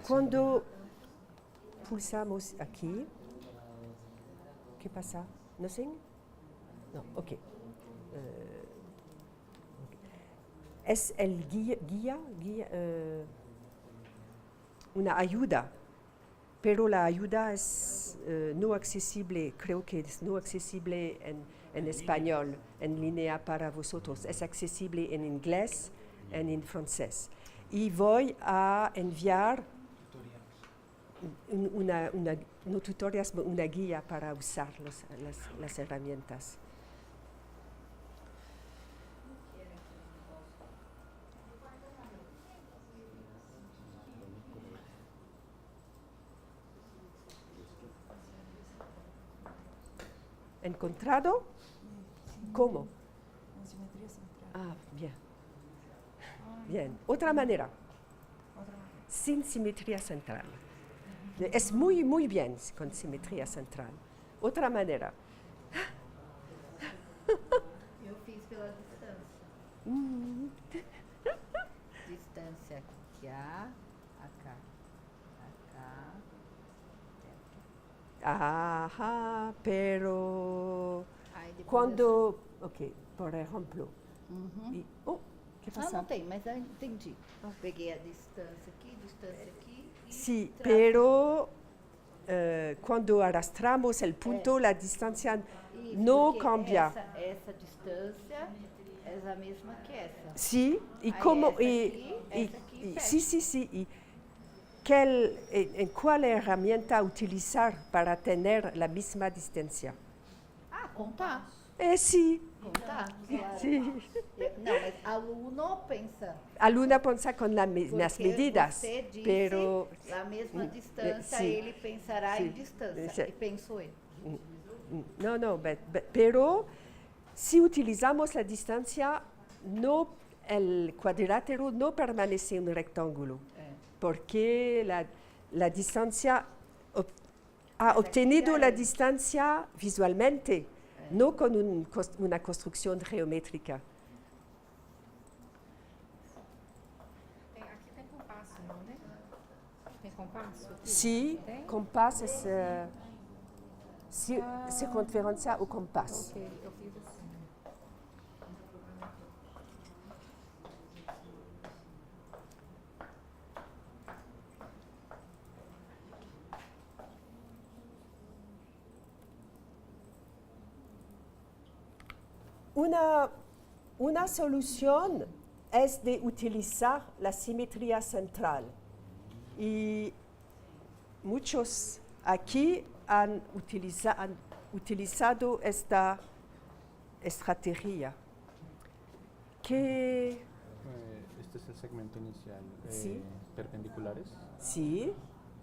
Cuando pulsamos aquí, ¿qué pasa? ¿Nothing? No, ok. Es el guía, una ayuda, pero la ayuda es no accesible, creo que es no accesible en español, en línea para vosotros. Es accesible en inglés y en francés. Y voy a enviar no tutoriales, una guía para usar las herramientas. ¿Encontrado? ¿Cómo? En simetría central. Ah, bien. Bien. Otra manera. Sin simetría central. Es muy, muy bien con simetría central. Otra manera. Eu fiz pela distância. Distância aqui, acá, acá, até aqui. Ajá, pero Aí depois cuando, ok, por ejemplo, Uhum. y, oh, ¿qué Ah, pasa? não tem, mas eu entendi. Peguei a distância aqui e Sí, traço. pero cuando arrastramos el punto, la distancia Isso, no porque cambia. Essa distância é a mesma que essa. Sí, y Ahí cómo, esa aquí, sí, sí, sí, y ¿cuál herramienta utilizar para tener la misma distancia? Ah, contar. Sí. Contar, claro. Sí. Não, mas aluno pensa. Aluna piensa con las Porque medidas, você disse pero a mesma distância, sí. ele pensará Sí. em distância. Sí. E pensou ele. no, pero si utilizamos la distancia, no, el cuadrilátero no permanece un rectángulo, porque la distancia ha obtenido la distancia visualmente, no con una construcción geométrica. Aqui tem compasso, não, né? Tem compasso aqui? Sí, Tem? compás es circunferencia o compás. Ok, eu fiz assim. Una solución es de utilizar la simetría central. Y muchos aquí han utilizado esta estrategia. ¿Qué? Este es el segmento inicial. Sí. Perpendiculares. Sí.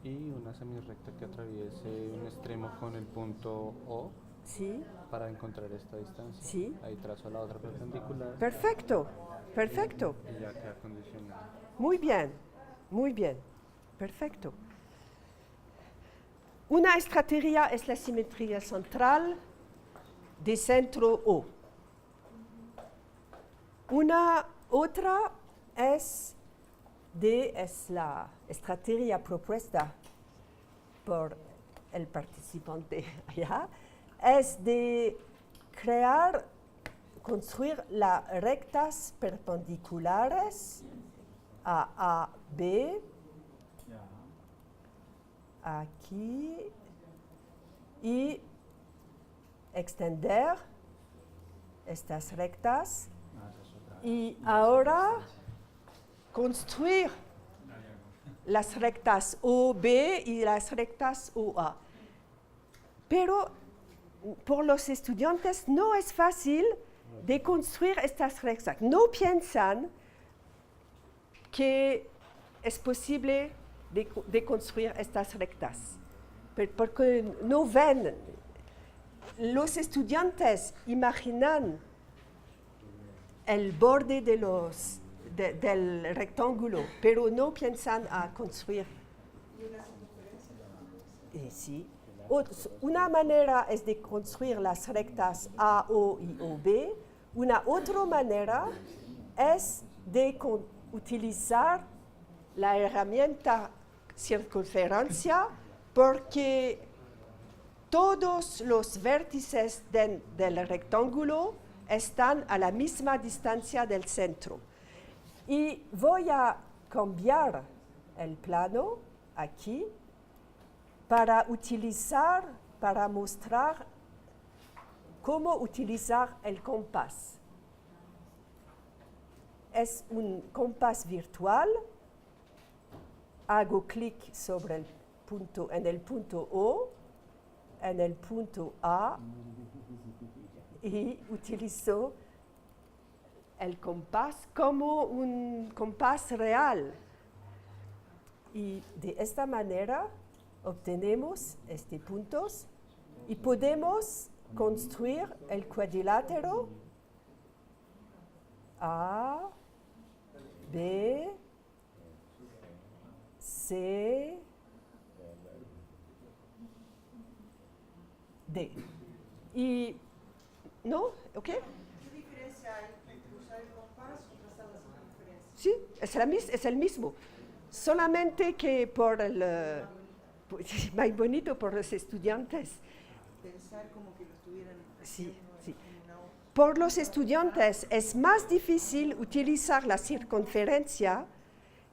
Y una semirrecta que atraviese un extremo con el punto O. Sí. Para encontrar esta distancia. Sí. Ahí trazo la otra perpendicular. Perfecto, perfecto. Y ya queda condicionado. Muy bien, perfecto. Una estrategia es la simetría central de centro O. Una otra es la estrategia propuesta por el participante allá, es de construir las rectas perpendiculares a B, aquí, y extender estas rectas. Y ahora construir las rectas OB y las rectas OA. Pero por los estudiantes no es fácil de construir estas rectas. No piensan que es posible de construir estas rectas, porque no ven. Los estudiantes imaginan el borde del rectángulo, pero no piensan a construir. Sí. Una manera es de construir las rectas A, O y OB. Una otra manera es de utilizar la herramienta circunferencia, porque todos los vértices del rectángulo están a la misma distancia del centro. Y voy a cambiar el plano aquí para mostrar cómo utilizar el compás. Es un compás virtual. Hago clic sobre en el punto O, en el punto A, y utilizo el compás como un compás real. Y de esta manera obtenemos estos puntos y podemos construir el cuadrilátero A, B, C, D. Y, ¿no? ¿Ok? ¿Qué diferencia hay entre usar el compás o trazar la circunferencia? Sí, es el mismo. Solamente que por más bonito por los estudiantes. Pensar como que lo estuvieran Sí, haciendo sí. en una hoja. Por los estudiantes es más difícil utilizar la circunferencia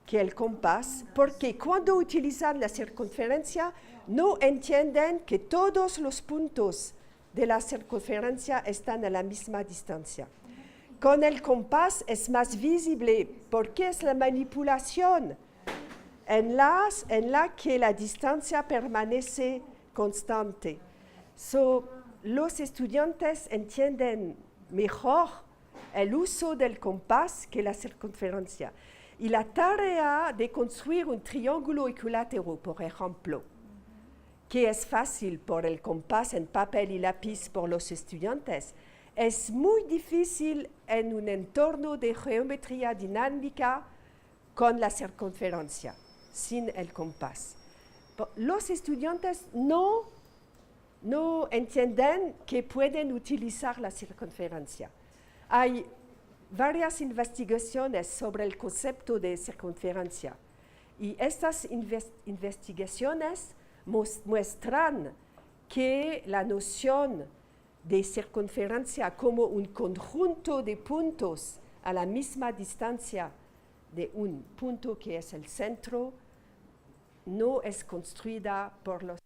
que el compás, porque cuando utilizan la circunferencia no entienden que todos los puntos de la circunferencia están a la misma distancia. Con el compás es más visible porque es la manipulación en la que la distancia permanece constante. Los estudiantes entienden mejor el uso del compás que la circunferencia. Y la tarea de construir un triángulo equilátero, por ejemplo, que es fácil por el compás en papel y lápiz por los estudiantes, es muy difícil en un entorno de geometría dinámica con la circunferencia, sin el compás. Los estudiantes no entienden que pueden utilizar la circunferencia. Hay varias investigaciones sobre el concepto de circunferencia y estas investigaciones muestran que la noción de circunferencia como un conjunto de puntos a la misma distancia de un punto que es el centro no es construida por los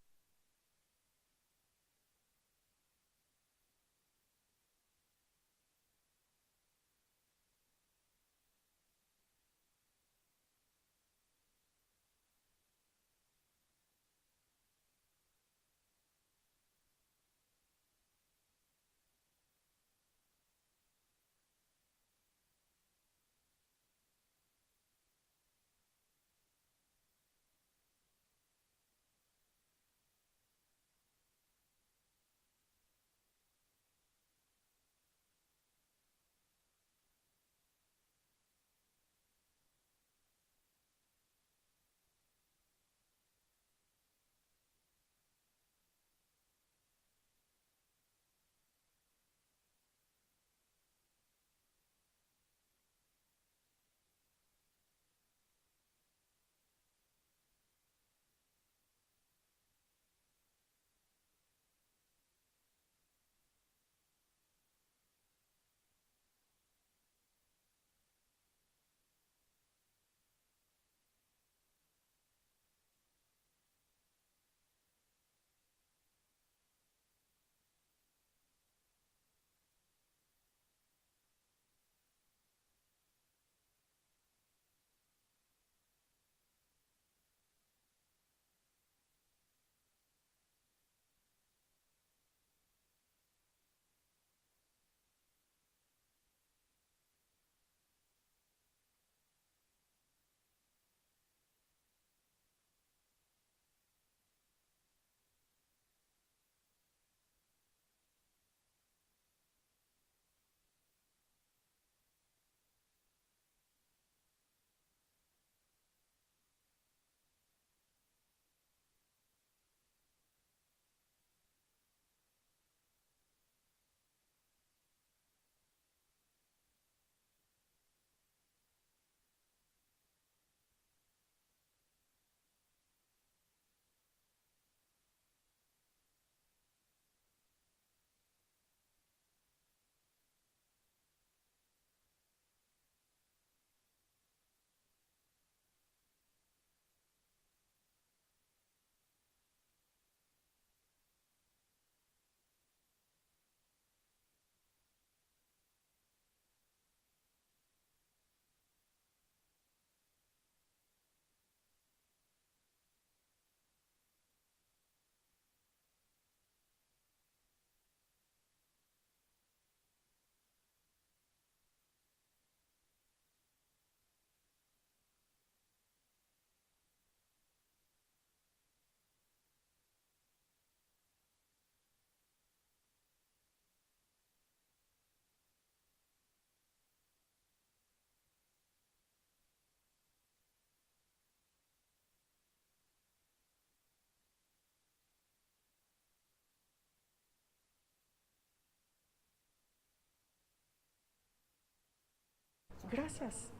Gracias.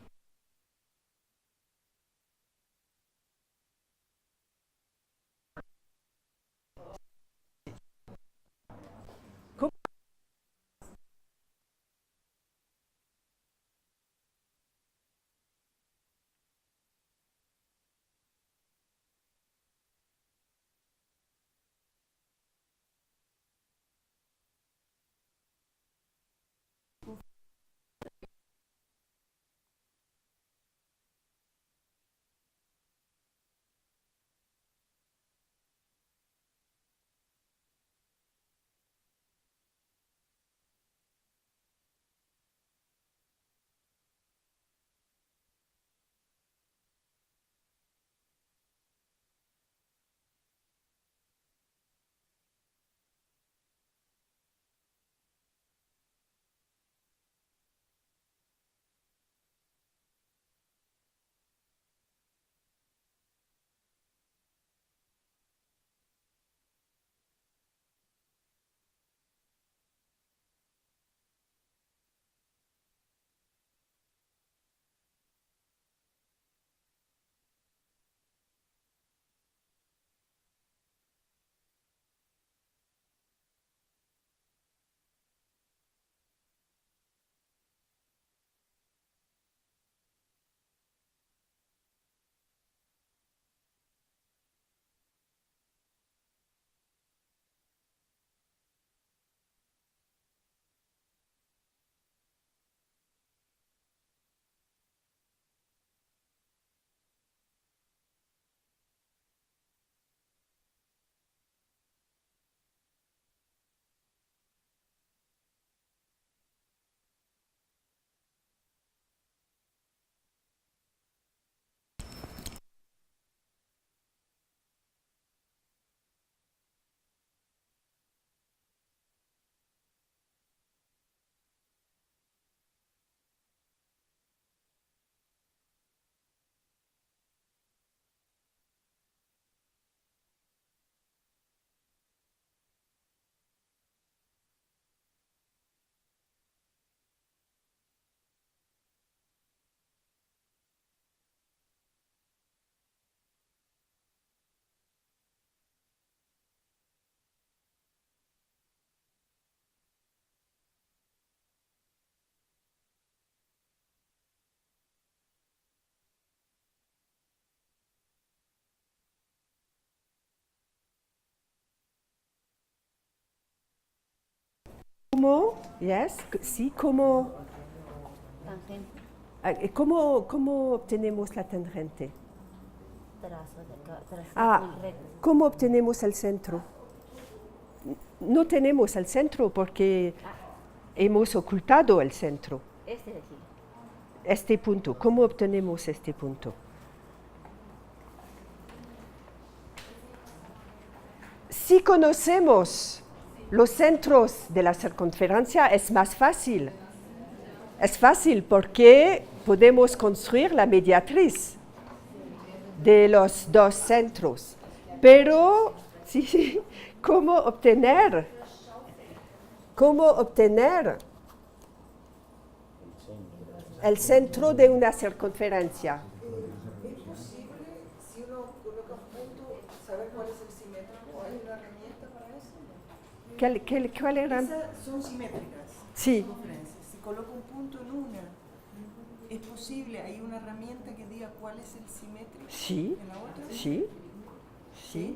¿Cómo? Yes, sí, ¿cómo? ¿Cómo obtenemos la tangente? ¿Cómo obtenemos el centro? No tenemos el centro porque hemos ocultado el centro. Este de aquí. Este punto. ¿Cómo obtenemos este punto? Si conocemos los centros de la circunferencia, es más fácil. Es fácil porque podemos construir la mediatriz de los dos centros. Pero, sí, ¿cómo obtener el centro de una circunferencia? ¿Es posible, si uno coloca un punto, saber cuál es el simétrico? ¿Hay una herramienta para eso? ¿Cuál era? Esas son simétricas. Sí. Circunferencias. Si coloco un punto en una, ¿es posible? ¿Hay una herramienta que diga cuál es el simétrico Sí, en la otra? sí.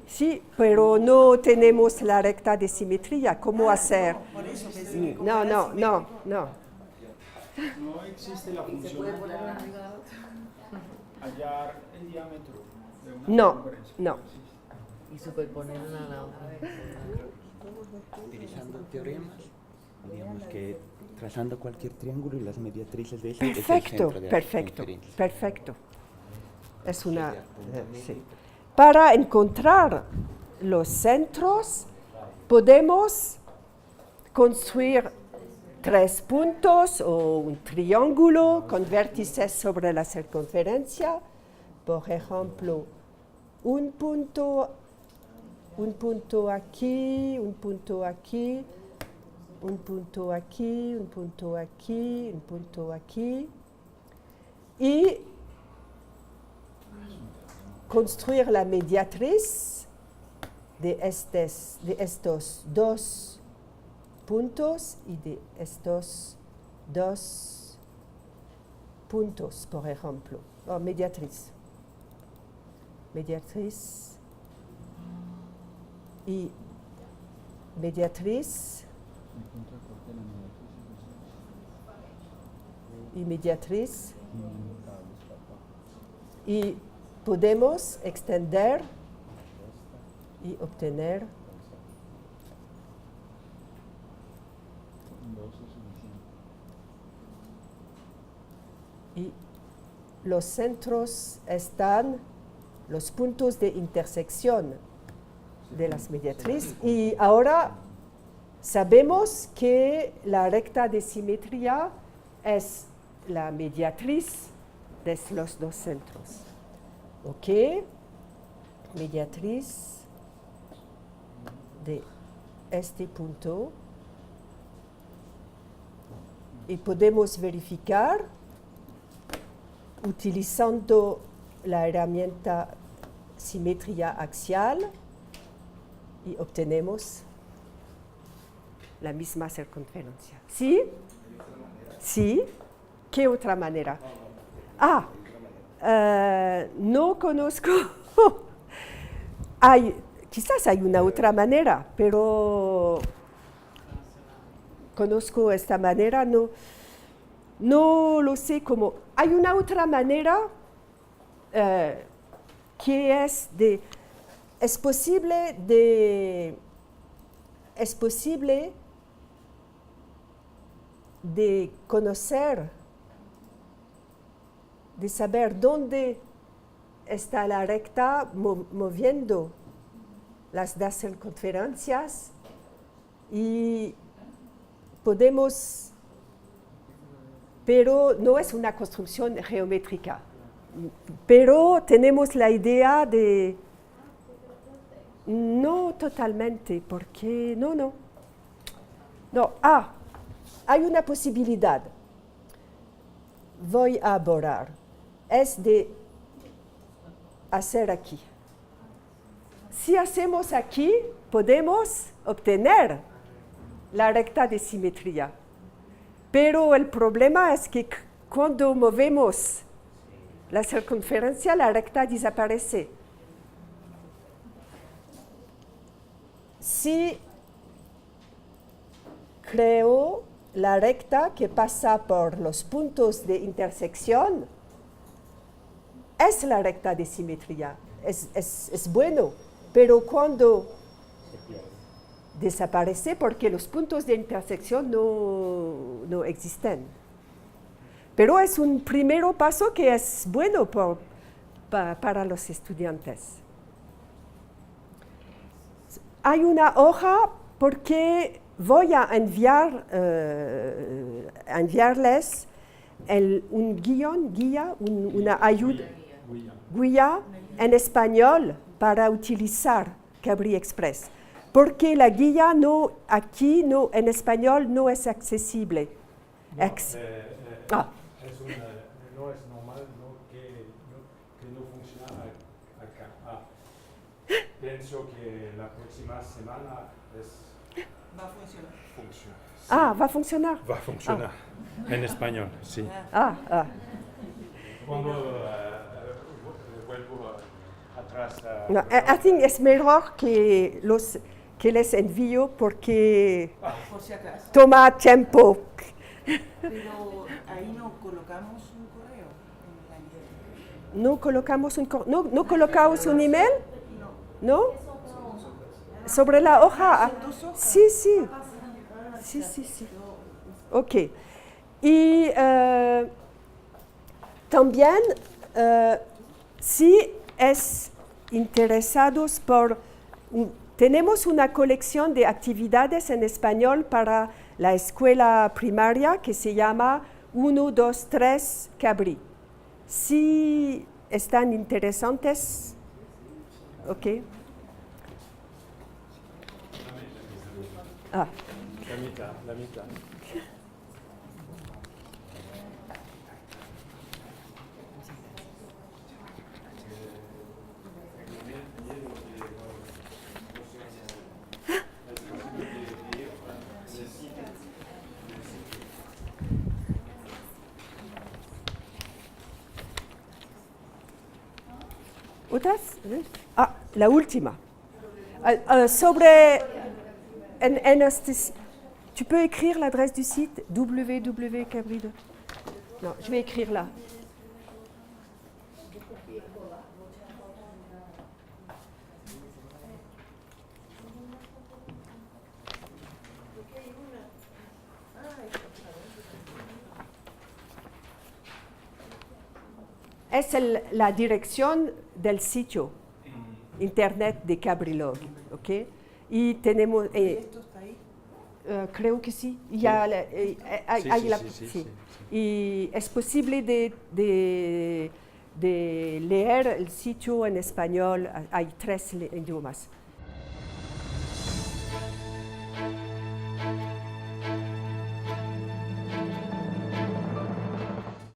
Sí, pero no tenemos la recta de simetría. ¿Cómo hacer? No, por eso pensé que como No, era no, simétrico. no. No existe la función hallar el diámetro de una No, circunferencia. no. Y superponer una a la otra. Utilizando teoremas, digamos que trazando cualquier triángulo y las mediatrices de ese es el Perfecto, centro de la perfecto, circunferencia. perfecto. Es una... sí. Para encontrar los centros, podemos construir 3 puntos o un triángulo con vértices sobre la circunferencia. Por ejemplo, un punto aquí, un punto aquí, un punto aquí, un punto aquí, un punto aquí. y construir la mediatriz de estos dos puntos y de estos dos puntos, por ejemplo. Oh, mediatriz. Mediatriz y mediatriz y mediatriz y podemos extender y obtener y los centros están los puntos de intersección de las mediatrices y ahora sabemos que la recta de simetría es la mediatriz de los dos centros. Ok, mediatriz de este punto y podemos verificar utilizando la herramienta simetría axial y obtenemos la misma circunferencia. ¿Sí? ¿Sí? ¿Qué otra manera? No conozco. Quizás hay una otra manera, pero conozco esta manera, no lo sé cómo. Hay una otra manera que es posible de conocer, de saber dónde está la recta moviendo las dos circunferencias y podemos, pero no es una construcción geométrica, pero tenemos la idea de, no totalmente, porque no, hay una posibilidad, voy a borrar, es de hacer aquí. Si hacemos aquí, podemos obtener la recta de simetría. Pero el problema es que cuando movemos la circunferencia, la recta desaparece. Si creo la recta que pasa por los puntos de intersección, es la recta de simetría. Es bueno, pero cuando desaparece porque los puntos de intersección no existen. Pero es un primer paso que es bueno para los estudiantes. Hay una hoja porque voy a enviarles una ayuda, guía en español para utilizar Cabri Express. Porque la guía aquí en español no es accesible. No, no es normal que no funciona acá. Pienso que la próxima semana va a funcionar. ¿Va a funcionar? Va a funcionar. En español, sí. Cuando vuelvo atrás. I think es mejor que les envío porque por si acaso. Toma tiempo. Pero ahí no colocamos un correo. ¿No colocamos no colocamos un email? ¿No? ¿Sobre la hoja? Sí. Ok. Y también, si es interesados tenemos una colección de actividades en español para la escuela primaria que se llama 1, 2, 3 Cabri. Si están interesantes, ok. La mitad. ¿Otras? Ah, la última. Sobre... tu peux écrire l'adresse du site www.cabri2. Non, je vais écrire là. Es la dirección del sitio internet de Cabrilog, ¿ok? Y tenemos... ¿Esto está ahí? Creo que sí. Ya Sí. Y es posible de leer el sitio en español. Hay 3 idiomas.